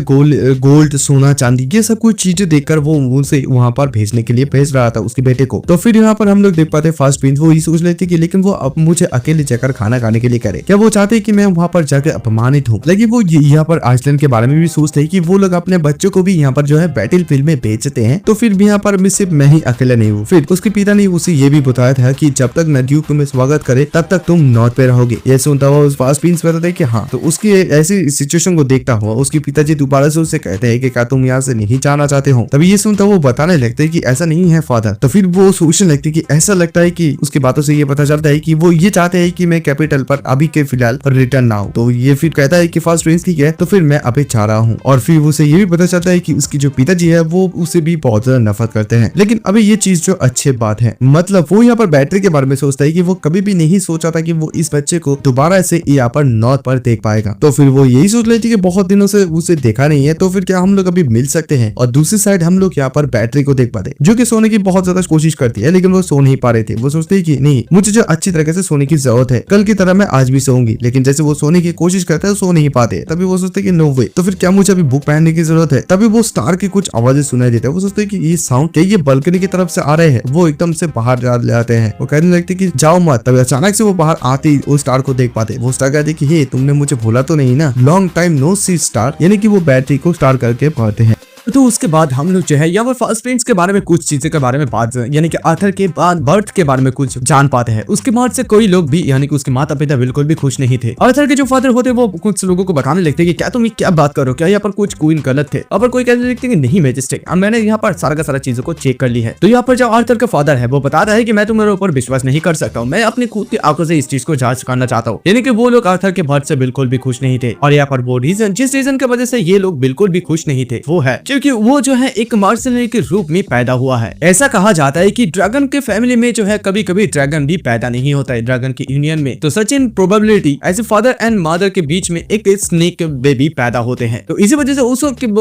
गोल्ड सोना चांदी ये सब कुछ चीजें देखकर वो उनसे वहां पर भेजने के लिए भेज रहा था उसके बेटे को। तो फिर यहाँ पर हम लोग देख पाते फर्स्ट प्रिंस वो ये सोच लेते कि लेकिन वो अब मुझे अकेले जाकर खाना खाने के लिए करे, क्या वो चाहते कि मैं वहां पर जाकर अपमानित हूँ। लेकिन वो यहाँ पर आइसलैंड के बारे में भी सोचते हैं कि वो लोग अपने बच्चों को भी यहाँ पर जो है बैटल फील्ड में बेचते हैं। तो फिर भी यहाँ पर सिर्फ मैं ही अकेला नहीं हूँ। फिर उसके पिता ने उसे ये भी बताया था कि जब तक ड्यूक तुम्हें स्वागत करे तब तक तुम नॉर्थ पे रहोगे। ये सुनता हुआ उस फास्ट प्रिंस बताते कि हाँ। तो उसकी ऐसी सिचुएशन को देखता हुआ उसके पिताजी दोबारा से उससे कहते हैं कि क्या तुम यहाँ से नहीं जाना चाहते हो। तभी ये सुनता वो बताने लगते हैं कि ऐसा नहीं है फादर। तो फिर वो सोचने लगती कि ऐसा लगता है कि उसकी बातों से ये पता चलता है कि वो ये चाहते हैं कि मैं कैपिटल पर अभी के फिलहाल रिटर्न ना हो। तो ये फिर कहता है कि फर्स्ट प्रिंस ठीक है तो फिर मैं अभी चाह रहा हूँ। और फिर उसे ये भी पता चलता है कि उसकी जो पिताजी है वो उसे भी बहुत ज्यादा नफरत करते हैं। लेकिन अभी ये चीज जो अच्छी बात है, मतलब वो यहाँ पर बैटरी के बारे में सोचता है कि वो कभी भी नहीं सोचा था कि वो इस बच्चे को दोबारा से यहाँ पर नॉर्थ पर देख पाएगा। तो फिर वो यही सोच लेती कि बहुत दिनों से उसे देखा नहीं है तो फिर क्या हम लोग अभी मिल सकते हैं। और दूसरी साइड हम लोग यहाँ पर बैटरी को देख पाते जो कि सोने की बहुत ज्यादा कोशिश करती है, लेकिन वो सो नहीं पा रहे थे। वो सोचते कि नहीं मुझे जो अच्छी तरीके से सोने की जरूरत है, कल की तरह मैं आज भी सोऊंगी। लेकिन जैसे वो सोने की कोशिश करते हैं सो नहीं पाते। तभी वो सोचते कि नो वे, तो फिर क्या मुझे अभी बुक पहनने की जरूरत है। तभी वो स्टार की कुछ आवाजें सुनाई देते हैं। वो सोचते कि ये साउंड क्या ये बालकनी की तरफ से आ रहे हैं। वो एकदम से बाहर जाते हैं। वो कहने लगते कि जाओ मत। तभी अचानक से वो बाहर आते ही उस स्टार को देख पाते। वो स्टार कहते कि हे तुमने मुझे भूला तो नहीं ना, लॉन्ग टाइम नो सी स्टार, यानी कि वो बैटरी को स्टार करके पढ़ते हैं। तो उसके बाद हम लोग जो है यहाँ पर फर्स्ट प्रिंस के बारे में कुछ चीजों के बारे में बात, यानी कि आर्थर के बाद बर्थ के बारे में कुछ जान पाते हैं। उसके बाद से कोई लोग भी यानी कि उसके माता पिता बिल्कुल भी खुश नहीं थे। आर्थर के जो फादर होते वो कुछ लोगों को बताने लगते कि क्या तुम ये क्या बात करो, क्या यहाँ पर कुछ क्वीन गलत थे। और कोई कहने लगते कि नहीं मैजेस्टिक, मैंने यहाँ पर सारा का सारा चीजों को चेक कर ली है। तो यहाँ पर जो आर्थर का फादर है वो बताता है कि मैं तुम्हारे ऊपर विश्वास नहीं कर सकता हूँ, मैं अपनी खुद की आंखों से इस चीज को जांच करना चाहता हूँ। यानी कि वो लोग आर्थर के बर्थ से बिल्कुल भी खुश नहीं थे। और यहाँ पर वो रीजन जिस रीजन की वजह से ये लोग बिल्कुल भी खुश नहीं थे वो है क्योंकि क्योंकि वो जो है एक मर्सनरी के रूप में पैदा हुआ है। ऐसा कहा जाता है कि ड्रैगन के फैमिली में जो है कभी कभी ड्रैगन भी पैदा नहीं होता है ड्रैगन की यूनियन में। तो सच इन प्रोबेबिलिटी ऐसे फादर एंड मदर के बीच में एक स्नेक बेबी पैदा होते हैं। तो इसी वजह से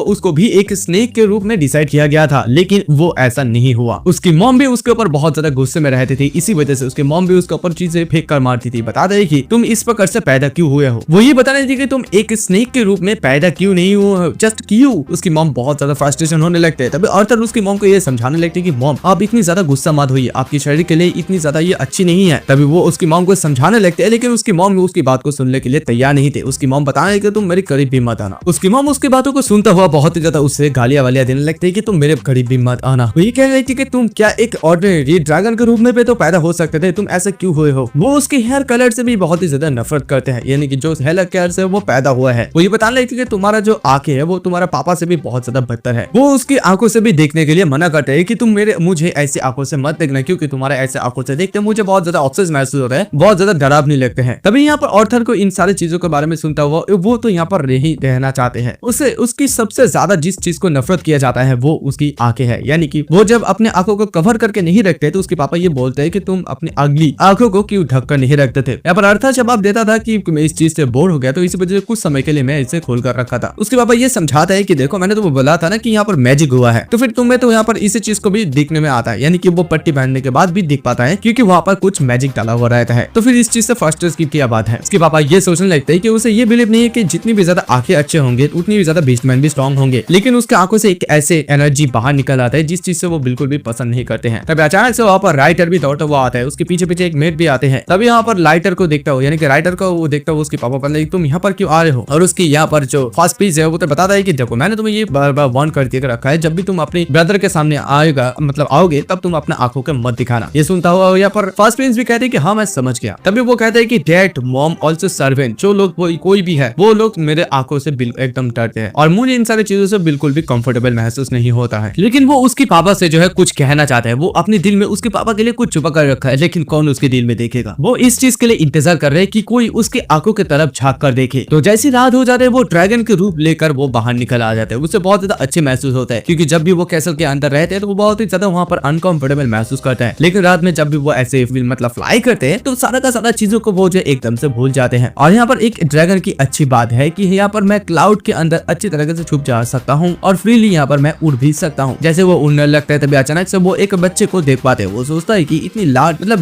उसको भी एक स्नेक के रूप में डिसाइड किया गया था, लेकिन वो ऐसा नहीं हुआ। उसकी मॉम भी उसके ऊपर बहुत ज्यादा गुस्से में रहती थी, इसी वजह से उसकी मॉम भी उसके ऊपर चीजें फेंक कर मारती थी। बता दे कि तुम इस प्रकार से पैदा क्यों हुए हो, वो ये बता रही थी कि तुम एक स्नेक के रूप में पैदा क्यों नहीं हुए, जस्ट क्यों। उसकी मॉम बहुत ज्यादा फ्रस्ट्रेशन होने लगते हैं। तभी आर्थर उसकी मॉम को ये समझाने लगते कि मॉम आप इतनी ज्यादा गुस्सा मत होइए, आपकी शरीर के लिए इतनी ज्यादा ये अच्छी नहीं है। तभी वो उसकी मॉम को समझाने लगते हैं, लेकिन उसकी मॉम उसकी बात को सुनने के लिए तैयार नहीं थे। उसकी मॉम बताए कि तुम मेरे करीब भी मत आना। उसकी मॉम उसकी बातों को सुनता हुआ बहुत ही ज्यादा उससे गालियां वालियां देने लगते कि तुम मेरे करीब भी मत आना। वो ये कह रही थी कि तुम क्या एक ऑर्डिनरी ड्रैगन के रूप में तो पैदा हो सकते थे, तुम ऐसे क्यों हुए हो। वो उसके हेयर कलर से भी बहुत ही ज्यादा नफरत करते हैं, यानी कि जो हेयर कलर से वो पैदा हुआ है। वो ये बताने लगती कि तुम्हारा जो आंखें है वो तुम्हारा पापा से भी बहुत ज्यादा बदतर है। वो उसकी आंखों से भी देखने के लिए मना करते हैं कि तुम मुझे ऐसी आंखों से मत देखना, क्योंकि तुम्हारे ऐसे आंखों से देखते मुझे बहुत ज्यादा ऑब्सेस महसूस होता है, बहुत ज्यादा डरावनी लगते हैं। तभी यहाँ पर आर्थर को इन सारी चीजों के बारे में सुनता हुआ वो तो यहाँ पर नहीं रहना चाहते हैं। उसे उसकी सबसे ज्यादा जिस चीज को नफरत किया जाता है वो उसकी आंखें है, यानी कि वो जब अपने आंखों को कवर करके नहीं रखते तो उसके पापा ये बोलते हैं कि तुम अपनी अगली आंखों को क्यों ढक कर नहीं रखते थे। यहाँ पर आर्थर जवाब देता था कि मैं इस चीज से बोर हो गया, तो इसी वजह से कुछ समय के लिए मैं इसे खोल कर रखा था। उसके पापा ये समझाता है कि देखो मैंने तो बोला था ना कि यहाँ पर मैजिक हुआ है, तो फिर तुम्हें तो यहाँ पर इसी चीज को भी दिखने में आता है, यानी कि वो पट्टी बांधने के बाद भी दिख पाता है क्योंकि वहाँ पर कुछ मैजिक डाला हुआ रहता है। तो फिर इस चीज से फर्स्ट स्किप किया बात है। उसके पापा ये सोचने लगते हैं कि उसे ये बिलीव नहीं है कि जितनी भी ज्यादा आंखें अच्छे होंगे उतनी भी ज्यादा बीस्टमैन भी स्ट्रॉन्ग होंगे, लेकिन उसके आंखों से एक ऐसे एनर्जी बाहर निकल आता है जिस चीज से वो बिल्कुल भी पसंद नहीं करते हैं। तभी अचानक से वहाँ पर राइटर भी दौड़ता हुआ आता है, उसके पीछे पीछे एक मेट भी आते हैं। तभी यहाँ पर लाइटर को देखता हो, यानी कि राइटर को वो देखता हो, उसके पापा पर तुम यहाँ पर क्यों आ रहे हो। और उसकी यहाँ पर जो फर्स्ट पीस है वो तो बताता है कि देखो मैंने तुम्हें ये बार बार वार्न कर दिया रखा है, जब भी तुम अपने ब्रदर के सामने आओगे तब तुम अपने आंखों के मत दिखाना। ये सुनता हुआ यहाँ पर फर्स्ट प्रिंस भी कहते हैं कि हाँ मैं समझ गया। तभी वो कहते हैं कि डैड मॉम ऑल्सो सर्वेंट, जो लोग कोई भी है वो लोग मेरे आंखों से एकदम डरते हैं और मुझे इन सारी चीजों से बिल्कुल भी कंफर्टेबल महसूस नहीं होता है। लेकिन वो उसके पापा से जो है कुछ कहना चाहता है, वो अपने दिल में उसके पापा के लिए कुछ छुपा कर रखा है, लेकिन कौन उसके दिल में देखेगा। वो इस चीज के लिए इंतजार कर रहे हैं कि कोई उसके आंखों की तरफ झांक कर देखे। तो जैसी रात हो जाते है वो ड्रैगन के रूप लेकर वो बाहर निकल आ जाते हैं। उसे बहुत ज्यादा अच्छे महसूस होता है, क्योंकि जब भी वो कैसल के अंदर रहते हैं तो वो बहुत ही ज्यादा वहाँ पर अनकंफर्टेबल महसूस करता है। लेकिन रात में जब भी वो ऐसे मतलब फ्लाई करते हैं तो सारा का सारा चीजों को वो जो एकदम से भूल जाते हैं। और यहाँ पर एक ड्रैगन की अच्छी बात है कि यहाँ पर मैं क्लाउड के अंदर अच्छी तरीके से छुप जा सकता हूँ और फ्रीली यहाँ पर मैं उड़ भी सकता हूँ। जैसे वो उड़ने लगता है तभी अचानक से वो एक बच्चे को देख पाते हैं। वो सोचता है कि इतनी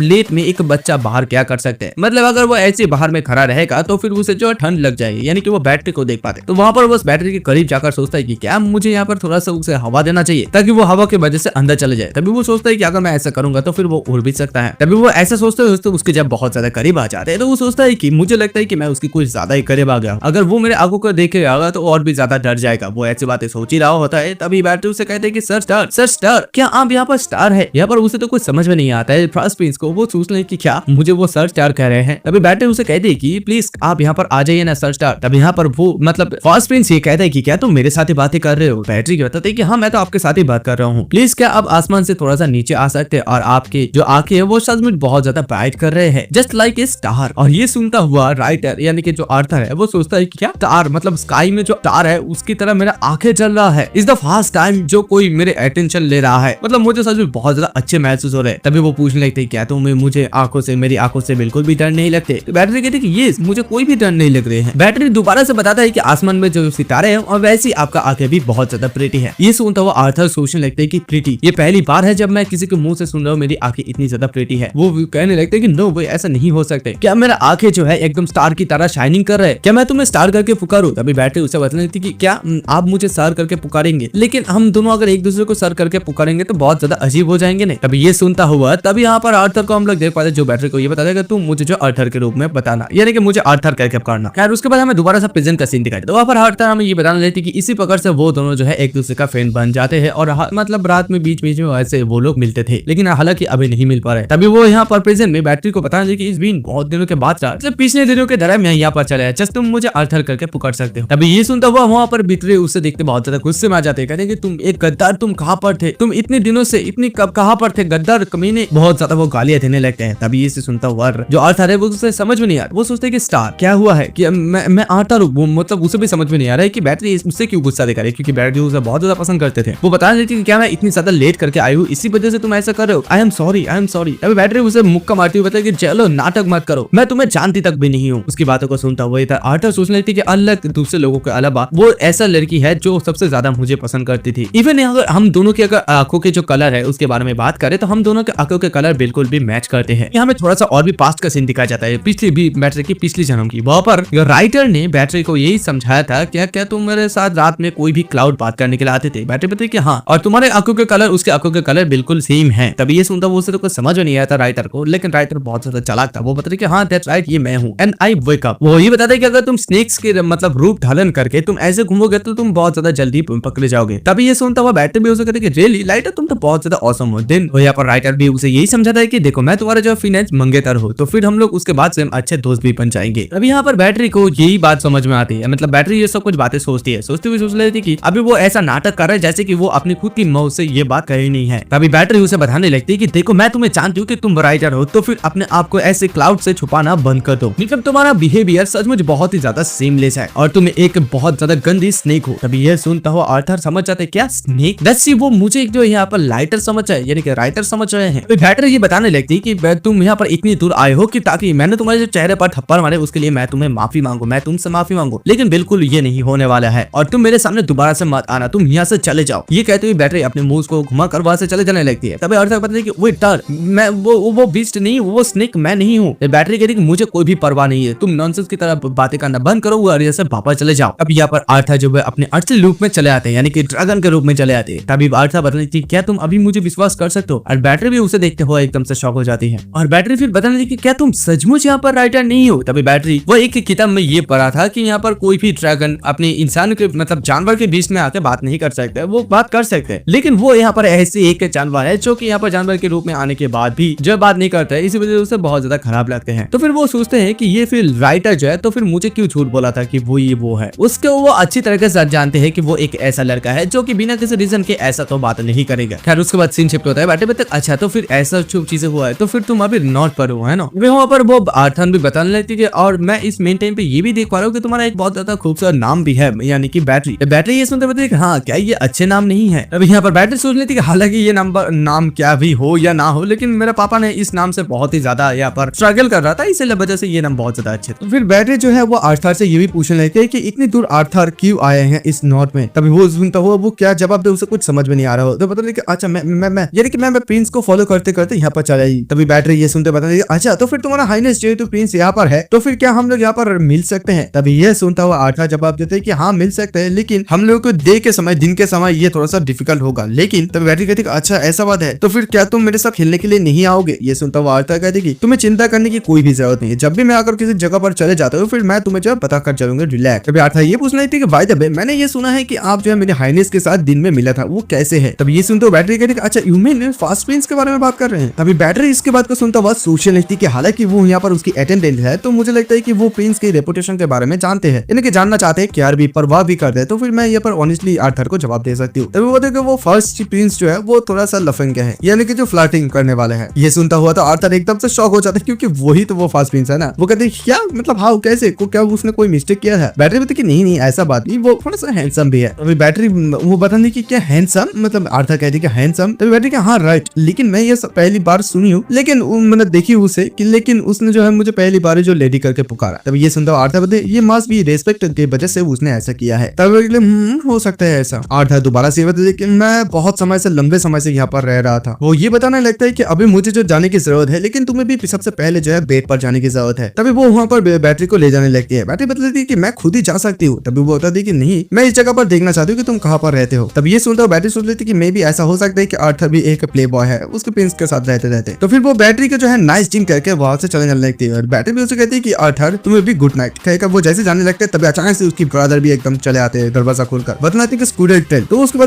लेट में एक बच्चा बाहर क्या कर सकते हैं, मतलब अगर वो ऐसे बाहर में खड़ा रहेगा तो फिर उसे जो ठंड लग जाएगी, यानी कि वो बैटरी को देख पाते। तो वहाँ पर वो उस बैटरी के करीब जाकर सोचता है कि क्या मुझे यहाँ पर थोड़ा सा उसे हवा देना चाहिए ताकि वो हवा की वजह से अंदर चले जाए। तभी वो सोचता है कि अगर मैं ऐसा करूंगा तो फिर वो उड़ भी सकता है। तभी वो ऐसा सोचते हुए उसके जब बहुत ज्यादा करीब आ जाते हैं तो वो सोचता है कि मुझे लगता है कि मैं उसकी कुछ ज्यादा ही करीब आ गया, अगर वो मेरे आंखों को देखेगा तो और भी ज्यादा डर जाएगा। वो ऐसी बातें सोच ही रहा होता है, तभी बैटरी उसे कहते हैं कि सर स्टार क्या आप यहाँ पर स्टार है। यहाँ पर उसे तो कुछ समझ में नहीं आता है फर्स्ट प्रिंस को। वो सोच ले कि क्या मुझे वो सर स्टार कह रहे हैं। तभी बैटरी उसे कहते हैं कि प्लीज आप यहाँ पर आ जाइए ना सर स्टार। तभी यहाँ पर वो मतलब फर्स्ट प्रिंस ये कहता है कि क्या तुम मेरे साथ ही बातें कर रहे हो। बैटरी बताते हैं कि हाँ मैं तो आपके साथ ही बात कर रहा हूँ, प्लीज क्या आप आसमान से थोड़ा सा नीचे आ सकते हैं और आपके जो आंखें है वो सच में बहुत ज्यादा ब्राइट कर रहे हैं, जस्ट लाइक ए स्टार। और ये सुनता हुआ राइटर यानी कि जो आर्थर है वो सोचता है कि क्या स्टार मतलब स्काई में जो स्टार है उसकी तरह मेरा आंखें चल रहा है। इज द फर्स्ट टाइम जो कोई मेरे अटेंशन ले रहा है, मतलब मुझे सच में बहुत ज्यादा अच्छे महसूस हो रहे हैं। तभी वो पूछने लगते हैं क्या तुम्हें मुझे मेरी आंखों से बिल्कुल भी डर नहीं लगते। तो बैटरी कहती है कि ये मुझे कोई भी डर नहीं लग रहे हैं। बैटरी दोबारा से बताता है कि आसमान में जो सितारे हैं और वैसे ही आपका आंखें भी बहुत ज्यादा प्रीटी है। ये सुनता हुआ आर्थर सोचने लगते हैं कि प्रीटी, ये पहली बार है जब मैं किसी के मुंह से सुन रहा हूँ मेरी आंखें इतनी ज्यादा प्रीटी है। वो कहने लगते हैं कि नो भाई ऐसा नहीं हो सकता, क्या मेरा आंखें जो है एकदम स्टार की तरह शाइनिंग कर रहे हैं, क्या मैं तुम्हें स्टार करके पुकारूं। तभी बैटरी उसे बताने लगती कि क्या आप मुझे सर करके पुकारेंगे, लेकिन हम दोनों अगर एक दूसरे को सर करके पुकारेंगे तो बहुत ज्यादा अजीब हो जाएंगे नहीं। तभी ये सुनता हुआ तभी यहाँ पर आर्थर को हम लोग देख पाते जो बैटरी को ये बता देगा तुम मुझे जो आर्थर के रूप में बताना, यानी कि मुझे आर्थर करके पुकारना। खैर उसके बाद हमें दोबारा सा प्रेजेंट का सीन दिखाई तो वहाँ पर आर्थर हमें ये बताने लगती कि इसी प्रकार से वो दोनों जो है एक दूसरे का फ्रेंड बन जाते हैं और मतलब रात में बीच बीच में ऐसे वो लोग मिलते थे, लेकिन हालांकि अभी नहीं मिल पा रहे। तभी वो यहाँ पर प्रेजेंट में बैटरी को बताने लगी कि इस बीन बहुत दिनों के बाद पिछले दिनों के दौरान मैं यहाँ पर चला है, जस्ट तुम मुझे आर्थर करके पुकार सकते हो। तभी ये सुनता हुआ वहाँ पर बितरे उसे देखते बहुत ज्यादा गुस्से में आ जाते हैं, कहते हैं कि तुम एक गद्दार, तुम कहाँ पर थे, तुम इतने दिनों से इतनी कब कहाँ पर थे गद्दार कमीने, बहुत ज्यादा वो गालियां देने लगते हैं। तभी इसे सुनता हुआ जो आर्थर है वो उसे समझ में नहीं आ रहा, वो सोचते हैं कि स्टार क्या हुआ है कि मैं आर्थर हूँ, मतलब उसे भी समझ में नहीं आ रहा है कि बैटरी उससे क्यों गुस्सा दिखा रही है, क्योंकि बैटरी उसे बहुत ज्यादा पसंद करते थे। वो बता रही थी कि क्या मैं इतनी ज्यादा लेट करके आई हूँ, इसी वजह से तुम ऐसा कर रहे हो, I am sorry, I am sorry. अभी बैटरी उसे मुक्का मारती हुई बताया कि चलो नाटक मत करो, मैं तुम्हें जानती तक भी नहीं हूँ। उसकी बातों को सुनता हुआ था आर्थर सोचने लगती कि अलग दूसरे लोगों के अलावा वो ऐसा लड़की है जो सबसे ज्यादा मुझे पसंद करती थी। इवन अगर हम दोनों की अगर आंखों के जो कलर है उसके बारे में बात करें तो हम दोनों के आंखों के कलर बिल्कुल भी मैच करते हैं। यहाँ में थोड़ा सा और भी पास्ट का सीन दिखाया जाता है, पिछली भी बैटरी की पिछली जन्म की। वहां पर राइटर ने बैटरी को यही समझाया था क्या क्या तुम मेरे साथ रात में कोई भी क्लाउड बात करने के लिए आते थे। बैटरी बताई कि हाँ, और तुम्हारे आंखों के कलर उसके आंखों के कलर बिल्कुल सेम है। तभी ये सुनता वो उसे तो कुछ समझ में नहीं आया था राइटर को, लेकिन राइटर बहुत ज्यादा चालाक था। वो बताते कि हाँ दैट्स राइट, ये मैं हूँ एंड आई वेक अप। वो ये बताते कि अगर तुम स्नेक्स के मतलब रूप धारण करके तुम ऐसे घूमोगे तो तुम बहुत ज्यादा जल्दी पकड़े जाओगे। तभी ये सुनता हुआ बैटरी भी उसे कहते कि रियली राइटर तुम तो बहुत ज्यादा ऑसम हो। देन यहाँ पर राइटर भी उसे यही समझाता है कि देखो मैं तुम्हारा जो फिनेंस मंगेतर हो, तो फिर हम लोग उसके बाद से हम अच्छे दोस्त भी बन जाएंगे। अभी यहाँ पर बैटरी को यही बात समझ में आती है, मतलब बैटरी ये सब कुछ बातें सोचती है, सोचती हुई सोच लेती कि अभी वो ऐसा नाटक कर रहा है जैसे कि वो अपनी खुद की मौत से ये बात कही नहीं है। तभी बैटरी उसे बताने लगती है कि देखो मैं तुम्हें जानती हूँ कि तुम राइटर हो, तो फिर अपने आप को ऐसे क्लाउड से छुपाना बंद कर दो। मतलब तुम्हारा बिहेवियर सचमुच बहुत ही ज्यादा सेमलेस है और तुम एक बहुत ज्यादा गंदी स्नेक हो। तभी ये सुनता हुआ आर्थर समझ जाते क्या स्नेक, दैट्स वो मुझे जो यहाँ पर लाइटर समझ है, यानी कि राइटर समझ रहे हैं। बैटरी ये बताने लगती कि तुम यहाँ पर इतनी दूर आए हो कि ताकि मैंने तुम्हारे जो चेहरे पर थप्पड़ मारे उसके लिए मैं तुम्हें माफी मांगू, मैं तुमसे माफी मांगू, लेकिन बिल्कुल ये नहीं होने वाला है और तुम मेरे सामने दोबारा से मत आना, तुम यहाँ से चले जाओ। ये कहते हुए बैटरी अपने मुंह को घुमा कर वहां से चले जाने लगती है। तभी आर्थर बताते कि वेट टर, मैं वो बीस्ट नहीं, वो स्नेक मैं नहीं हूँ। बैटरी कहती कि मुझे कोई भी परवाह नहीं है, तुम नॉनसेंस की तरह बातें करना बंद करो और यहाँ से वापस चले जाओ। अब यहाँ पर आर्थर जो है अपने असली रूप में चले आते हैं, यानी कि ड्रैगन के रूप में चले आते हैं। तभी आर्थर बताने की क्या तुम अभी मुझे विश्वास कर सकते हो, और बैटरी भी उसे देखते हुए एकदम से शॉक हो जाती है। और बैटरी फिर बताने लगी कि क्या तुम सचमुच यहाँ पर राइटर नहीं हो। तभी बैटरी वो एक किताब में ये पढ़ा था कि यहाँ पर कोई भी ड्रैगन अपने इंसान के मतलब जानवर के बीच में आके बात नहीं कर सकते, वो बात कर सकते हैं, लेकिन वो यहाँ पर ऐसे एक जानवर है जो कि यहाँ पर जानवर के रूप में आने के बाद भी जो बात नहीं करता है, इसी वजह से उसे बहुत ज्यादा खराब लगते हैं। तो फिर वो सोचते हैं कि ये फिर राइटर जो है तो फिर मुझे क्यों झूठ बोला था कि वो ये वो है। उसके वो अच्छी तरह से जानते हैं कि वो एक ऐसा लड़का है जो कि बिना किसी रीजन के ऐसा तो बात नहीं करेगा। खैर उसके बाद सीन शिफ्ट होता है बैठे बैठे, अच्छा तो फिर ऐसा चुप चीजें हुआ है, तो फिर तुम अभी नॉर्थ पर हो है ना। वहाँ पर वो आर्थर भी बताने लगती है और मैं इस मेन टाइम पे ये भी देख पा रहा हूँ कि तुम्हारा एक बहुत ज्यादा खूबसूरत नाम भी है, यानी कि बैटरी। बैटरी ये सुनते बताते हाँ क्या ये अच्छे नाम नहीं है। अभी यहाँ पर बैटरी सोच लेती कि हालांकि ये नाम क्या भी हो या ना हो, लेकिन मेरे पापा ने इस नाम से बहुत ही ज्यादा यहाँ पर स्ट्रगल कर रहा था, इसी वजह से ये नाम बहुत ज्यादा अच्छे। तो फिर बैटरी जो है वो आर्थर से ये भी पूछने लगती है कि इतनी दूर आर्थर क्यों आए हैं इस नॉर्थ में। तभी वो सुनता हुआ वो क्या जवाब दे उसे कुछ समझ में नहीं आ रहा हो। तो बता कि अच्छा मैं यानी कि मैं प्रिंस को फॉलो करते करते यहाँ पर चला आई। तभी बैटरी ये सुनते बता अच्छा तो फिर तुम्हारा हाइनेस जो है तो प्रिंस यहाँ पर है, तो फिर क्या हम लोग यहाँ पर मिल सकते हैं। तभी ये सुनता हुआ आर्थर जवाब देते हैं कि हाँ मिल सकते हैं, लेकिन हम लोग को डे के समय दिन के समय ये थोड़ा सा डिफिकल्ट होगा। लेकिन तभी बैटरी कहती है अच्छा ऐसा बात है, तो फिर क्या तुम मेरे साथ खेलने के लिए नहीं आओगे। ये सुनता हुआ आर्थर कहती कि तुम्हें चिंता करने की कोई भी जरूरत नहीं है, जब भी मैं आकर किसी जगह पर चले जाता हूँ फिर मैं तुम्हें जो बता कर चलूंगा, रिलैक्स। तभी आर्थर ये पूछना थी कि बाय द वे मैंने ये सुना है कि आप जो है मेरे हाइनेस के साथ दिन में मिला था, वो कैसे है। तभी ये सुनते हुए बैटरी कहती अच्छा यू मीन फास्ट प्रिंस के बारे में बात कर रहे हैं। तभी बैटरी इसके बात को सुनता हुआ सोचने लगती कि हालांकि वो यहाँ पर उसकी अटेंडेंट है, तो मुझे लगता है कि वो प्रिंस के रेपुटेशन के बारे में जानते हैं, यानी कि जानना चाहते हैं, केयर भी परवाह भी करते हैं, तो फिर मैं यहाँ पर ऑनेस्टली आर्थर को जवाब दे सकती हूँ। तभी वो देखो वो फर्स्ट प्रिंस जो है वो थोड़ा सा लफंग है, यानी कि जो फ्लर्टिंग करने वाले हैं। ये सुनता हुआ तो आर्थर एकदम से शॉक हो जाता है क्योंकि वही तो वो फर्स्ट प्रिंस है ना। वो कहते हैं क्या मतलब हाउ कैसे को क्या उसने कोई मिस्टेक किया है। बैटरी बताती कि नहीं ऐसा बात नहीं, वो थोड़ा सा हैंडसम भी है। तभी बैटरी वो बताने की क्या हैंडसम मतलब आर्थर कहती है हैंडसम। तभी बैटरी हाँ राइट, लेकिन मैं ये पहली बार सुनी हूँ, लेकिन मैंने देखी उसे लेकिन उसने जो है मुझे पहली बार जो लेडी करके पुकारा। तभी ये सुनता आर्थर बताते ये मस्ट भी रेस्पेक्ट की वजह से उसने ऐसा किया है। तभी हो सकता है ऐसा। आर्थर दोबारा से बताते कि मैं बहुत समय से लंबे समय से यहाँ पर रह रहा था। वो ये बताने लगता है कि अभी मुझे जो जाने की जरूरत है, लेकिन तुम्हें भी सबसे पहले जो है बेड पर जाने की जरूरत है। तभी वो वहाँ पर बैटरी को ले जाने लगती है। बैटरी बताती है कि मैं खुद ही जा सकती हूँ। तभी वो बताती है कि नहीं मैं इस जगह पर देखना चाहती हूँ कि तुम कहाँ पर रहते हो। तब ये सुनता बैटरी सोच लेती कि मे भी ऐसा हो सकता है कि आर्थर भी एक प्ले बॉय है, उसके प्रिंस के साथ रहते। तो फिर वो बैटरी को जो है नाइस ड्रिंक करके वहां से चले जाने लगती है और बैटरी भी उसे कहती है कि आर्थर तुम्हें भी गुड नाइट कहकर वो जैसे जाने लगते हैं तभी अचानक से उसकी ब्रदर भी एकदम चले आते हैं दरवाजा खोलकर। बताती कि स्कूटर टेल। तो उसके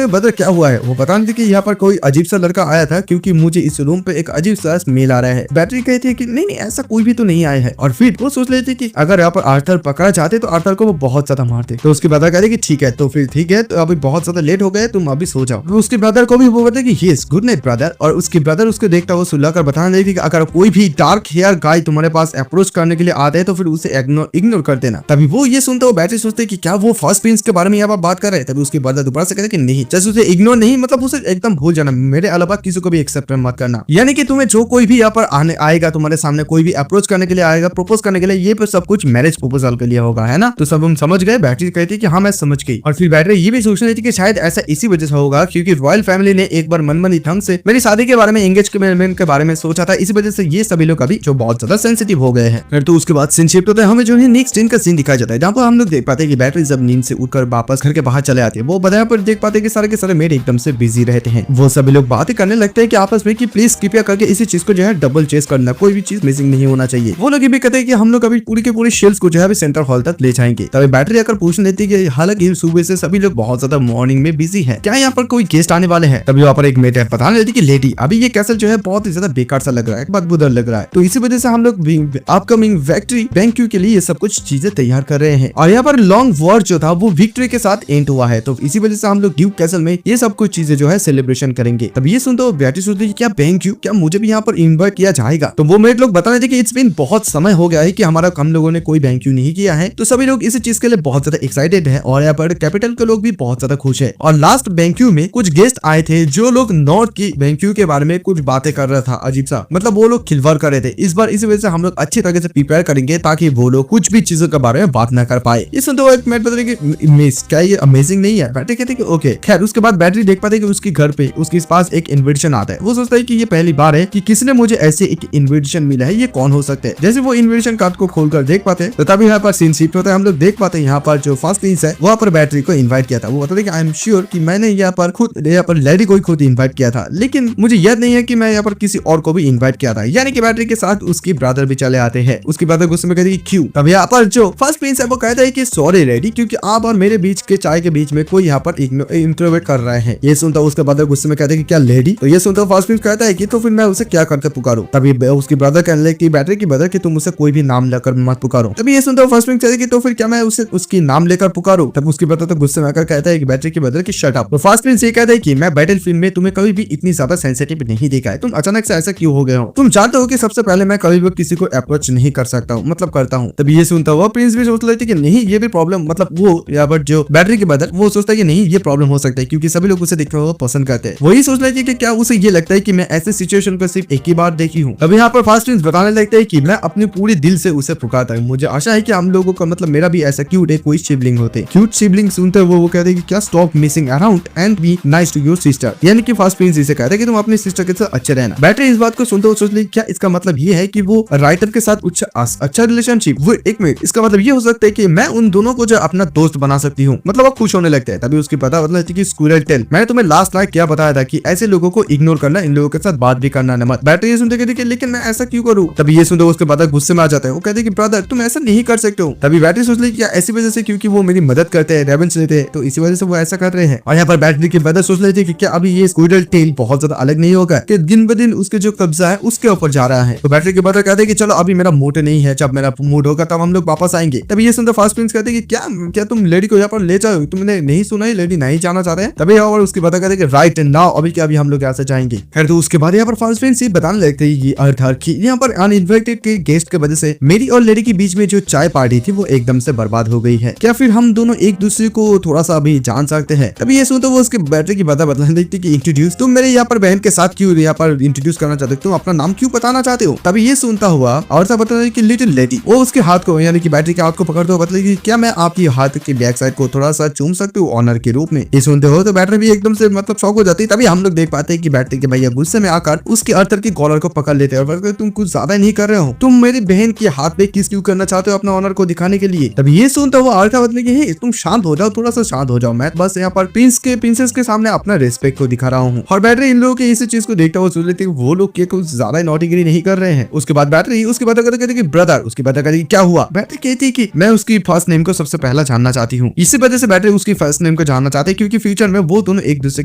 बदर क्या हुआ है। वो बताती कि यहाँ पर कोई अजीब सा लड़का आया था क्योंकि मुझे इस रूम पे एक अजीब सा स्मेल आ रहा है। बैटरी कहती है कि नहीं ऐसा कोई भी तो नहीं आया है। और फिर वो सोच लेती कि अगर यहाँ पर आर्थर पकड़ा जाते तो आर्थर को वो बहुत ज्यादा मारते। तो उसके ब्रदर कहते कि ठीक है, तो फिर ठीक है, तो अभी बहुत ज्यादा लेट हो गए, तुम अभी सो जाओ। तो उसके ब्रदर को भी वो कहते कि यस गुड नाइट ब्रदर। और उसके ब्रदर उसको देखता हुआ सुलाकर बताने लगी कि अगर कोई भी डार्क हेयर गाय तुम्हारे पास अप्रोच करने के लिए आते हैं तो फिर उसे इग्नोर कर देना। तभी वो ये सुनता वो बैटरी सोचते कि क्या वो फर्स्ट प्रिंस के बारे में यहाँ पर बात कर रहे हैं। तभी उसकी ब्रदर दोबारा से कहते कि नहीं, जैसे उसे इग्नोर नहीं, मतलब उसे एकदम भूल जाना, मेरे अलावा किसी को भी एक्सेप्ट मत करना। यानी कि तुम्हें जो कोई भी यहाँ पर आने आएगा, तुम्हारे सामने कोई भी अप्रोच करने के लिए आएगा, प्रपोज करने के लिए, ये पर सब कुछ मैरिज प्रपोजल के लिए होगा, है ना। तो सब हम समझ गए। बैटरी कहती है कि हाँ मैं समझ गई। और फिर बैटरी ये भी सोच रही थी कि शायद ऐसा इसी वजह से होगा क्योंकि रॉयल फैमिली ने एक बार मनमनी ढंग से मेरी शादी के बारे में, एंगेजमेंट के बारे में सोचा था, इसी वजह से ये सभी लोग अभी जो बहुत ज्यादा सेंसिटिव हो गए हैं। फिर तो उसके बाद सीन शिफ्ट होता है, हमें जो है नेक्स्ट दिन का सीन दिखाया जाता है, जहाँ पर हम लोग देख पाते हैं कि बैटरी जब नींद से उठकर वापस घर के बाहर चले आती है, वो बताया पर देख पाते हैं कि सारे के सारे मेड एकदम से बिजी रहते हैं। वो सभी लोग बातें करने लगते हैं कि आपस में कि प्लीज कृपया करके इसी चीज को जो है डबल चेस करना, कोई भी चीज मिसिंग नहीं होना चाहिए। वो लोग ये भी कहते हैं कि हम लोग अभी पूरी के पूरी शेल्स को जो है सेंटर हॉल तक ले जाएंगे। तभी बैटरी आकर पूछ लेती है कि हालांकि सुबह से सभी लोग बहुत ज्यादा मॉर्निंग में बिजी है, क्या यहाँ पर कोई गेस्ट आने वाले हैं। तभी वहाँ पर एक मेड बताने लगती है कि लेडी अभी ये कैसल जो है बहुत ही ज्यादा बेकार सा लग रहा है, बदबूदार लग रहा है, तो इसी वजह से हम लोग अपकमिंग विक्ट्री बैंक्यू के लिए ये सब कुछ चीजें तैयार कर रहे हैं। और यहाँ पर लॉन्ग वॉर जो था वो विक्ट्री के साथ एंड हुआ है, तो इसी वजह से हम लोग ड्यूक कैसल में ये सब कुछ चीजें जो है सेलिब्रेशन करेंगे। तब ये सुनते हो बैटरी सोचती है क्या बैंक्यू, क्या मुझे भी यहाँ पर इन्वाइट किया जाएगा। तो वो मेरे लोग बताने थे कि इट्स बीन बहुत समय हो गया है कि हमारा हम लोगों ने कोई बैंक्यू नहीं किया है, तो सभी लोग इस चीज के लिए बहुत ज्यादा एक्साइटेड है। और यहाँ पर कैपिटल के लोग भी बहुत ज्यादा खुश है। और लास्ट बैंक्यू में कुछ गेस्ट आए थे जो लोग नॉर्थ की बैंक्यू के बारे में कुछ बातें कर रहा था अजीब सा, मतलब वो लोग खिलवाड़ कर रहे थे। इस बार इसी वजह से हम लोग अच्छी तरह से प्रिपेयर करेंगे ताकि वो लोग कुछ भी चीजों के बारे में बात ना कर पाए। इस तो एक मैट बता कि क्या ये अमेजिंग नहीं है। बैटरी कहते कि ओके। खैर उसके बाद बैटरी देख पाते कि उसके घर पे उसके पास एक इन्विटेशन आता है। वो सोचता है कि ये पहली बार है कि किसी ने मुझे ऐसे एक इन्विटेशन मिला है, ये कौन हो सकते हैं। जैसे वो इन्विटेशन कार्ड को खोलकर देख पाते हैं तो तभी यहाँ पर सीन शिफ्ट होता है। हम लोग देख पाते हैं यहाँ पर जो फर्स्ट प्रिंस है वहाँ पर बैटरी को इन्वाइट किया था। वो बताते कि आई एम श्योर कि मैंने यहाँ पर लेडी को खुद इन्वाइट किया था, लेकिन मुझे याद नहीं है कि मैं यहाँ पर किसी और को भी इन्वाइट किया था। यानी कि बैटरी के साथ उसकी ब्रदर भी चले आते हैं। उसकी ब्रदर गुस्से में कहती है क्यों। तब यहाँ पर जो फर्स्ट प्रिंस है वो कहता है कि सॉरी लेडी, क्योंकि आप और मेरे बीच के चाय के बीच में कोई यहाँ पर इंटरवेट कर रहे हैं। ये सुनता उसके ब्रदर गुस्से में कहते हैं कि क्या लेडी। तो ये सुनता फर्स्ट प्रिंस कहता है कि तो फिर मैं उसे क्या करके पुकारूं। तभी उसकी ब्रदर कहने लगे कि बैटरी की ब्रदर कि तुम उसे कोई भी नाम लेकर मत पुकारो। तभी ये सुनता फर्स्ट प्रिंस कहते हैं कि तो फिर क्या मैं उसे उसकी नाम लेकर पुकारूं। तब उसकी ब्रदर तो गुस्से में आकर कहता है कि बैटरी की ब्रदर की शट अप। तो फर्स्ट प्रिंस ये कहता है कि मैं बैटलफील्ड में तुम्हें कभी भी इतनी ज्यादा सेंसिटिव नहीं देखा है, तुम अचानक से ऐसा क्यों हो गए हो। तुम जानते हो कि सबसे पहले मैं कभी भी किसी को अप्रोच नहीं कर सकता हूँ, मतलब करता हूँ। तभी ये सुनता हुआ प्रिंस भी सोच लेती कि नहीं ये भी प्रॉब्लम, मतलब वो यहाँ पर जो बैटरी की ब्रदर वो सोचता है कि नहीं ये प्रॉब्लम हो सकता है क्योंकि सभी लोग उसे देखना हुआ पसंद करते हैं। वही सोच लेती है कि क्या उसे ये लगता है कि मैं ऐसे सिचुएशन को सिर्फ एक ही बार देखी हूँ। तभी यहाँ पर फर्स्ट प्रिंस बताने लगता है कि मैं अपने पूरे दिल से उसे पुकारता हूँ। मुझे आशा है कि हम लोगों का मतलब मेरा भी ऐसा क्यूट है कोई सिबलिंग होते। क्यूट सिबलिंग सुनते वो कहते हैं कि क्या stop messing around and be nice to your sister. यानी कि फर्स्ट प्रिंस इसे कहता है कि तुम अपनी सिस्टर के साथ अच्छे रहना। बैटरी इस बात को सुनते हुए सोच ली क्या इसका मतलब ये है कि वो राइटर के साथ अच्छा रिलेशनशिप। वो एक मिनट, इसका मतलब ये हो सकता है कि मैं उन दोनों को जो अपना दोस्त बना सकती हूँ। मतलब वो खुश होने लगते हैं। तभी उसकी पता मतलब कि स्कूल टेल मैंने तुम्हें लास्ट नाइट क्या बताया था कि ऐसे लोगों को इग्नोर करना, इन लोगों के साथ बात भी करना न मत। बैटरी ये सुनते कहती कि लेकिन मैं ऐसा क्यों करूँ। तभी ये सुनते उसके बाद गुस्से में आ जाता है। वो कहते हैं कि ब्रदर तुम ऐसा नहीं कर सकते हो। तभी बैटरी सोच ली कि ऐसी वजह से क्योंकि वो मेरी मदद करते हैं, रेवेंज लेते हैं, तो इसी वजह से वो ऐसा कर रहे हैं। और यहाँ पर बैटरी की ब्रदर सोच लेते कि क्या अभी ये स्क्विडल टेल बहुत ज्यादा अलग नहीं होगा कि दिन ब दिन उसके जो कब्जा है उसके ऊपर जा रहा है। तो बैटरी के ब्रदर कहते हैं कि चलो अभी मेरा मूड नहीं है, जब मेरा मूड होगा तब हम लोग वापस आएंगे। तभी ये सुनते फर्स्ट प्रिंस कहते हैं कि क्या तुम लेडी को यहाँ पर ले जाओ, तुमने नहीं सुना है लेडी नहीं जाना चाहते हैं। तभी और उसकी ब्रदर कहते हैं कि राइट नाउ अभी क्या अभी हम लोग यहाँ से जाएंगे। खैर तो उसके बाद यहाँ पर फर्स्ट प्रिंस बताने लगते हैं कि अर्थर की यहाँ पर अनइन्वाइटेड के गेस्ट की वजह से मेरी और लेडी के बीच में जो चाय पार्टी थी वो एकदम से बर्बाद हो गई है। क्या फिर हम दोनों एक दूसरे को थोड़ा सा अभी जान सकते हैं। तभी ये सुनते वो उसके बैटरी की ब्रदर बताने लगती कि इंट्रोड्यूस तुम मेरे यहाँ पर बहन के साथ क्यों यहाँ पर इंट्रोड्यूस करना चाहते हो, तुम अपना नाम क्यों बताना चाहते हो। तभी ये सुनता हुआ और सब बताने की लिटिल लेडी वो उसके हाथ को यानी कि बैटरी के हाथ को पकड़ते हुए बताएगी क्या मैं आपकी हाथ की बैक साइड को थोड़ा सा चूम सकती हूँ ऑनर के रूप में। ये सुनते हो तो बैटरी भी एकदम से मतलब शॉक हो जाती है। तभी हम लोग देख पाते हैं कि बैटरी के भैया गुस्से में आकर उसके अर्थर की कॉलर को पकड़ लेते हैं और तुम कुछ ज्यादा नहीं कर रहे हो, तुम मेरी बहन के हाथ पे किस क्यों करना चाहते हो अपना ऑनर को दिखाने के लिए। तभी ये सुनता हुआ अर्थर बताने तुम शांत हो जाओ, थोड़ा सा शांत हो जाओ, मैं बस यहाँ पर प्रिंसेस के सामने अपना रिस्पेक्ट को दिखा रहा हूँ। और बैटरी इन लोगों की इस चीज को देखता हुआ सोच लेती है वो लोग के कुछ ज्यादा नॉटीगिरी नहीं कर रहे हैं। उसके बाद बैटरी उसकी बात कहती है ब्रदर, उसकी बात कहती है क्या हुआ। बैटरी कहती है कि मैं उसकी फर्स्ट नेम को सबसे पहला जानना चाहती हूँ। इसी वजह से बैटरी उसकी फर्स्ट नेम को जानना चाहते हैं क्योंकि फ्यूचर में वो दोनों एक दूसरे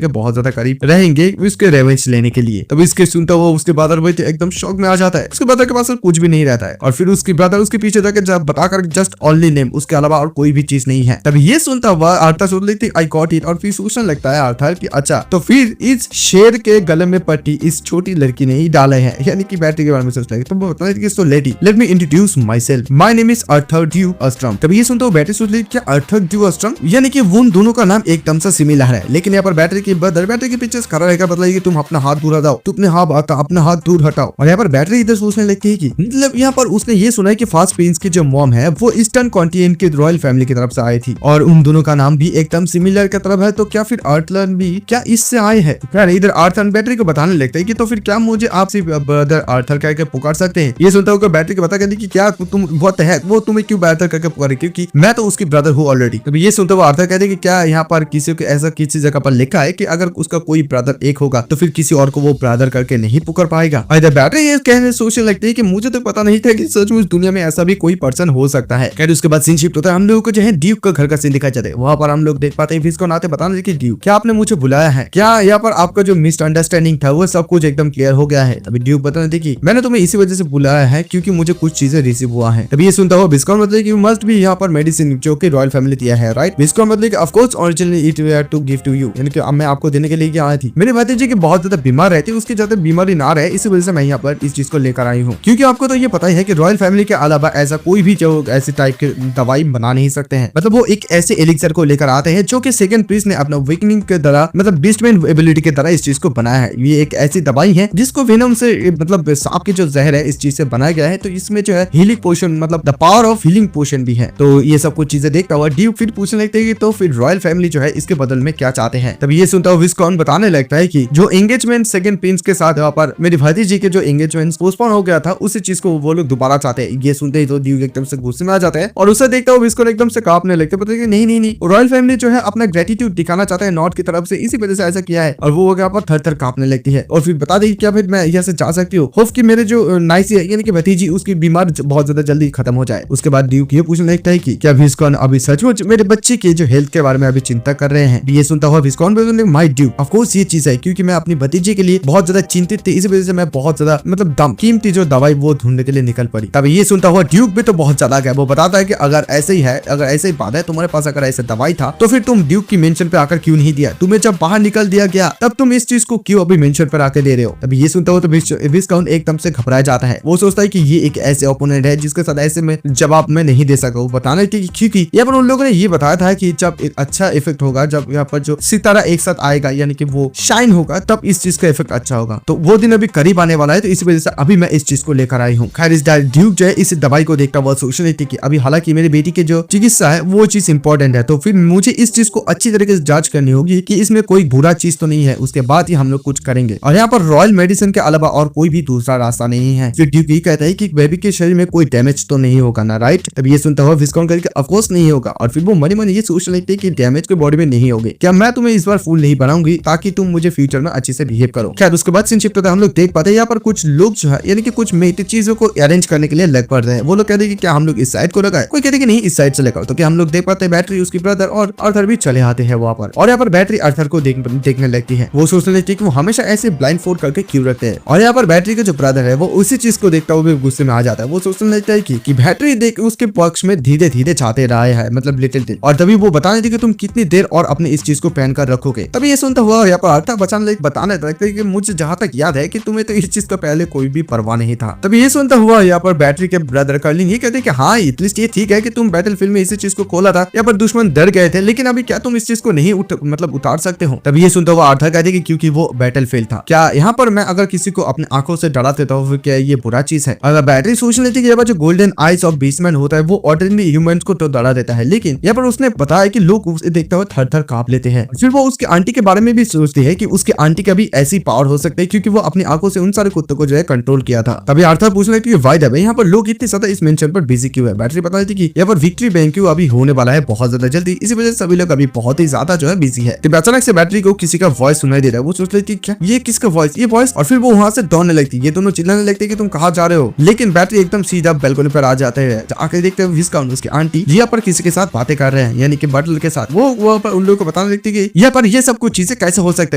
के बहुत ज्यादा करीब रहेंगे उसके रेवेंज लेने के लिए। तब इसके सुनता हुआ उसके ब्रदर भाई एकदम शॉक में आ जाता है। उसके ब्रदर के पास कुछ भी नहीं रहता है और फिर उसकी ब्रदर उसके पीछे जाकर बताकर जस्ट ओनली नेम, उसके अलावा और कोई भी चीज नहीं है। तभी ये सुनता हुआ आर्था सोच लेती आई गॉट इट और फिर सोचने लगता है आर्था कि अच्छा तो फिर इस शेर के गले में पट्टी इस छोटी लड़की ने ही डाले हैं, यानी कि बैटरी के बारे में सोच लगी। तो वो बताती है so lady let me introduce myself, my name is Arthur Du Astrum. तभी ये सुनता हुआ बैटरी सोच ली क्या अर्थर ड्यू अस्ट्रम, यानी कि उन दोनों का नाम एकदम से सिमिलर है। लेकिन यहाँ पर बैटरी की ब्रदर बैटरी के पीछे खड़ा रहेगा, मतलब कि तुम अपना हाथ दूर हटाओ, तुम अपना हाथ दूर हटाओ। और यहाँ पर बैटरी इधर सोचने लगती है कि मतलब यहाँ पर उसने ये सुना है कि फास्ट प्रिंस की जो मॉम है वो ईस्टर्न कॉन्टिनेंट की रॉयल फैमिली की तरफ से आई थी और उन दोनों का नाम भी एकदम सिमिलर की तरफ है। तो क्या फिर आर्थर भी क्या इससे आए हैं? इधर आर्थर बैटरी को बताने लगता है कि तो फिर क्या मुझे आपसे ब्रदर आर्थर कहकर पुकार सकते हैं? ये सुनता होगा बैटरी को बता कहती कि क्या तुम बहुत है वो तुम्हें क्यों आर्थर करके पुकारे, क्योंकि मैं तो उसकी ब्रदर हूँ ऑलरेडी। तभी ये सुनता हुआ आर्थर कहते कि क्या यहाँ पर किसी को ऐसा किसी जगह पर लिखा है कि अगर उसका कोई ब्रदर एक होगा तो फिर किसी और को वो ब्रदर करके नहीं पुकार पाएगा। इधर बैटरी ये कहने सोचने लगती है कि मुझे तो पता नहीं था कि सचमुच दुनिया में ऐसा भी कोई पर्सन हो सकता है। खैर उसके बाद सीन शिफ्ट होता है, हम लोगों को जो है ड्यूक का घर का सीन दिखाई जाता है। वहां पर हम लोग देख पाते हैं फिस्को आते बताने कि ड्यूक क्या आपने मुझे बुलाया है, क्या यहाँ पर आपका जो मिसअंडरस्टैंडिंग था वो सब कुछ एकदम क्लियर हो गया है? तभी ड्यूक बताने थे कि मैंने तुम्हें इसी वजह से बुलाया है क्योंकि मुझे कुछ चीजें रिसीव हुआ है। तभी ये सुनता हुआ विस्कॉन मतलब कि मस्ट भी यहाँ पर मेडिसिन जो कि रॉयल फैमिली दिया है, राइट? विस्कॉन मतलब कि of course originally it were to give to you, यानी कि मैं आपको देने के लिए आई थी। मेरे भतीजे की बहुत ज्यादा बीमार रहती है, उसकी ज्यादा बीमारी ना रहे इसी वजह से मैं यहाँ पर इस चीज को लेकर आई हूँ, क्योंकि आपको तो ये पता ही है कि रॉयल फैमिली के अलावा ऐसा कोई भी जो ऐसे टाइप के दवाई बना नहीं सकते हैं। मतलब वो एक ऐसे एलिक्सर को लेकर आते हैं जो कि सेकंड प्रिंस ने अपना वीकनिंग के द्वारा मतलब बीस्टमैन एबिलिटी के द्वारा इस चीज को बनाया है। ये एक ऐसी दवाई है जिसको वेनम से मतलब सांप की जो जहर है इस चीज से बनाया गया है। तो इसमें जो है हीलिंग पोशन मतलब द पावर ऑफ हीलिंग पोशन भी है। तो ये सब कुछ चीजें देखता हुआ ड्यूक फिर पूछने लगते हैं तो फिर रॉयल फैमिली जो है इसके बदल में क्या चाहते हैं। तब ये सुनता हुआ विस्कॉन बताने लगता है कि जो एंगेजमेंट सेकंड प्रिंस के साथ यहाँ पर मेरी भतीजी के जो एंगेजमेंट पोस्टपोन हो गया था उसी चीज को वो लोग दोबारा चाहते हैं। ये सुनते ही तो ड्यूक एकदम से गुस्से में आ जाता है और उसे देखता हुआ विस्कॉन एकदम से कांपने लगते हैं। पता है कि नहीं रॉयल फैमिली जो है अपना ग्रेटिट्यूड दिखाना चाहता है नॉर्थ की तरफ से, इसी वजह से ऐसा किया है। और वो यहाँ पर थर थर कांपने लगती है और फिर बता देगी क्या फिर मैं यहाँ से जा सकती हूँ, होप कि मेरे जो नाइसी है यानी कि भतीजी उसकी बीमार बहुत ज्यादा जल्दी खत्म हो जाए। उसके बाद ड्यूक ये पूछने लगता है कि क्या विस्कॉन अभी सचमुच मेरे बच्चे के जो हेल्थ के बारे में अभी चिंता कर रहे हैं? ये सुनता हुआ विस्कॉन बोलने माय ड्यूक ऑफ कोर्स ये चीज है क्योंकि मैं अपनी भतीजे के लिए बहुत ज्यादा चिंतित थी, इसी वजह से मैं बहुत ज्यादा मतलब कीमती जो दवाई वो ढूंढने के लिए निकल पड़ी। तब ये सुनता हुआ ड्यूक भी तो बहुत ज्यादा गया, वो बताता है कि अगर ऐसे ही है, अगर ऐसे ही बात है तुम्हारे पास अगर ऐसा दवाई था तो फिर तुम ड्यूक की मेंशन पे आकर क्यों नहीं दिया? तुम्हें जब बाहर निकल दिया गया तब तुम इस चीज को क्यों अभी मेंशन पर आकर दे रहे हो? तभी ये सुनता हो तो विस्कॉन एकदम से घबरा जाता है। वो सोचता है कि ये एक ऐसे ओपोनेंट है जिसके साथ ऐसे में जवाब मैं नहीं दे सका। वो बताने थे क्योंकि यहाँ पर उन लोगों ने ये बताया था कि जब एक अच्छा इफेक्ट होगा, जब यहाँ पर जो सितारा एक साथ आएगा यानी कि वो शाइन होगा तब इस चीज का इफेक्ट अच्छा होगा। तो वो दिन अभी करीब आने वाला है, तो इस वजह से अभी मैं इस चीज को लेकर आई हूँ। खैर इस ड्यूक जो है इस दवाई को देखता हुआ सोच रही थी कि अभी हालांकि मेरी बेटी के जो चिकित्सा है वो चीज इंपॉर्टेंट है, तो फिर मुझे इस चीज को अच्छी तरीके से जांच करनी होगी कि इसमें कोई बुरा चीज तो नहीं है, उसके बाद ही हम लोग कुछ करेंगे। और यहाँ पर रॉयल मेडिसिन के अलावा और कोई भी दूसरा रास्ता नहीं है। फिर ड्यूक ये कहता है कि बेबी के शरीर में कोई डैमेज तो नहीं होगा ना, राइट? तब ये सुनता हुआ विस्कॉन करके ऑफ कोर्स नहीं होगा। और फिर वो मन मन ये सोच लेते हैं कि डैमेज के बॉडी में नहीं होगी, क्या मैं तुम्हें इस बार फूल नहीं बनाऊंगी ताकि तुम मुझे फ्यूचर में अच्छे से बिहेव करो। खैर उसके बाद सीन शिफ्ट होता है, हम लोग देख पाते हैं यहाँ पर कुछ लोग जो है यानी कि कुछ मेट चीजों को अरेंज करने के लिए लग पड़ रहे हैं। वो लोग कहते हैं कि क्या हम लोग इस साइड को लगाए, कोई कहते हैं कि नहीं इस साइड से लगाओ। तो क्या हम लोग देख पाते हैं बैटरी उसकी ब्रदर और अर्थर भी चले आते हैं वहाँ पर। और यहाँ पर बैटरी अर्थर को देखने लगती है। वो सोचने लगती है कि वो हमेशा ऐसे ब्लाइंड फोल्ड करके क्यों रखते हैं। और यहाँ पर बैटरी का जो ब्रदर है वो उसी चीज को देखता हुआ गुस्से में आ जाता है। वो सोचने लगता है कि बैटरी देख उसके पक्ष में धीरे धीरे चाहते रहा है, मतलब लिटिल टिल। और तभी वो बताने थी कि तुम कितनी देर और अपने इस चीज को पहन कर रखोगे। तभी ये सुनता हुआ यहाँ पर अर्थर बताने लगता है कि मुझे जहाँ तक याद है कि तुम्हें तो इस चीज का पहले कोई भी परवाह नहीं था। तभी ये सुनता हुआ यहाँ पर बैटरी के ब्रदर कर्लिंग ये कहते हैं कि हाँ एटलीस्ट ये ठीक है कि तुम बैटल फील्ड में इसी चीज को खोला था, यहाँ पर दुश्मन डर गए थे, लेकिन अभी क्या तुम इस चीज को नहीं उतार सकते हो? तभी ये सुनता हुआ अर्थर कहते हैं कि क्योंकि वो बैटल फील्ड था, क्या यहाँ पर मैं अगर किसी को अपने आंखों से डरा देता हूँ क्या ये बुरा चीज है? अगर बैटरी सोच लेती है कि जो गोल्डन आइज ऑफ बीस्टमैन होता है वो ऑर्डिनरी ह्यूमंस को तो डरा देता है, लेकिन यहाँ पर उसने बताया कि लोग उसे देखते हुए थर थर कांप लेते हैं। फिर वो उसकी आंटी के बारे में भी सोचती है कि उसकी आंटी का भी ऐसी पावर हो सकती है क्योंकि वो अपनी आंखों से उन सारे कुत्तों को जो है कंट्रोल किया था। तभी अर्थर पूछने लगती है वाई द वे यहाँ पर लोग इतने ज्यादा इस मेंशन पर बिजी क्यों है? बैटरी बता देती कि यहाँ पर विक्ट्री बैंक अभी होने वाला है बहुत ज्यादा जल्दी, इसी वजह से सभी लोग अभी बहुत ही ज्यादा जो है बिजी है। तो अचानक से बैटरी को किसी का वॉइस सुनाई दे रहा है। वो सोच लेती क्या ये किसका वॉइस, ये वॉइस? और फिर वो वहां से दौड़ने लगती है। ये दोनों चिल्लाने लगते हैं कि तुम कहाँ जा रहे हो, लेकिन बैटरी एकदम सीधा बैल्कनी पर आ जाते हैं। आके देखते हैं विस्कॉन उसकी आंटी यहाँ पर किसी के साथ बातें कर रहे हैं यानी कि बटलर के साथ। वो पर उन लोगों को बताने लगती है कि यहाँ पर ये सब कुछ चीजें कैसे हो सकते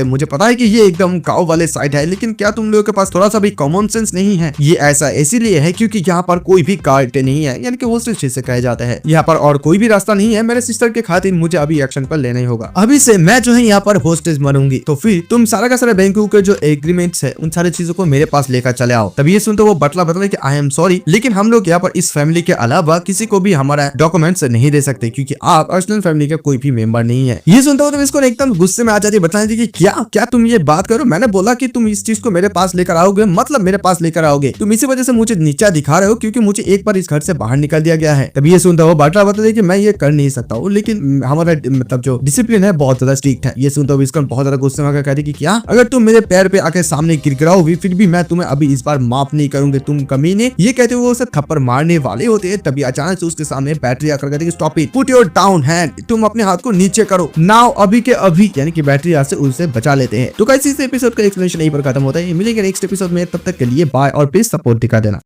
हैं। मुझे पता है कि ये एकदम गाँव वाले साइड है, लेकिन क्या तुम लोगों के पास थोड़ा सा भी कॉमन सेंस नहीं है? ये ऐसा इसीलिए है क्योंकि यहाँ पर कोई भी गार्ड नहीं है यानी कि होस्टेज से कहा जाता है। यहाँ पर और कोई भी रास्ता नहीं है। मेरे सिस्टर के खातिर मुझे अभी एक्शन पर लेना ही होगा। अभी से मैं जो है यहाँ पर होस्टेज बनूंगी, तो फिर तुम सारा का सारा बैंकों के जो एग्रीमेंट्स है उन सारी चीजों को मेरे पास लेकर चले आओ। तभी ये सुनते वो बटला बता कि आई एम सॉरी, लेकिन हम लोग यहाँ पर इस फैमिली के अलावा किसी को भी हमारा डॉक्यूमेंट्स नहीं दे सकते क्योंकि आप एक्सप्लेन फैमिली का कोई भी मेंबर नहीं है। ये सुनता हूँ तो इसको एकदम गुस्से में आ जाती है, बताने की क्या क्या तुम ये बात करो, मैंने बोला कि तुम इस चीज को मेरे पास लेकर आओगे, मतलब मेरे पास लेकर आओगे, तुम इसी वजह से मुझे नीचा दिखा रहे हो क्योंकि मुझे एक बार इस घर से बाहर निकाल दिया गया है। तभी ये सुनता हुआ बाटला बताता है कि मैं ये कर नहीं सकता हूँ, लेकिन हमारा मतलब जो डिसिप्लिन है बहुत ज्यादा स्ट्रिक्ट है। ये सुनता हुआ इसको बहुत ज्यादा गुस्से में आकर कहती कि क्या अगर तुम मेरे पैर पे आके सामने गिड़गिड़ाओगी फिर भी मैं तुम्हें अभी इस बार माफ नहीं करूंगी, तुम कमीने। ये कहते हुए उसे थप्पड़ मारने वाले होते हैं, तभी अचानक से उसके सामने बैटरी आकर कहती है stop it, put your down hand, तुम अपने हाथ को नीचे करो नाउ, अभी के अभी। यानी कि बैटरी हाथ से उसे बचा लेते हैं। तो गाइस इस एपिसोड का एक्सप्लेनेशन यहीं पर खत्म होता है। मिलेंगे नेक्स्ट एपिसोड में, तब तक के लिए बाय और प्लीज सपोर्ट दिखा देना।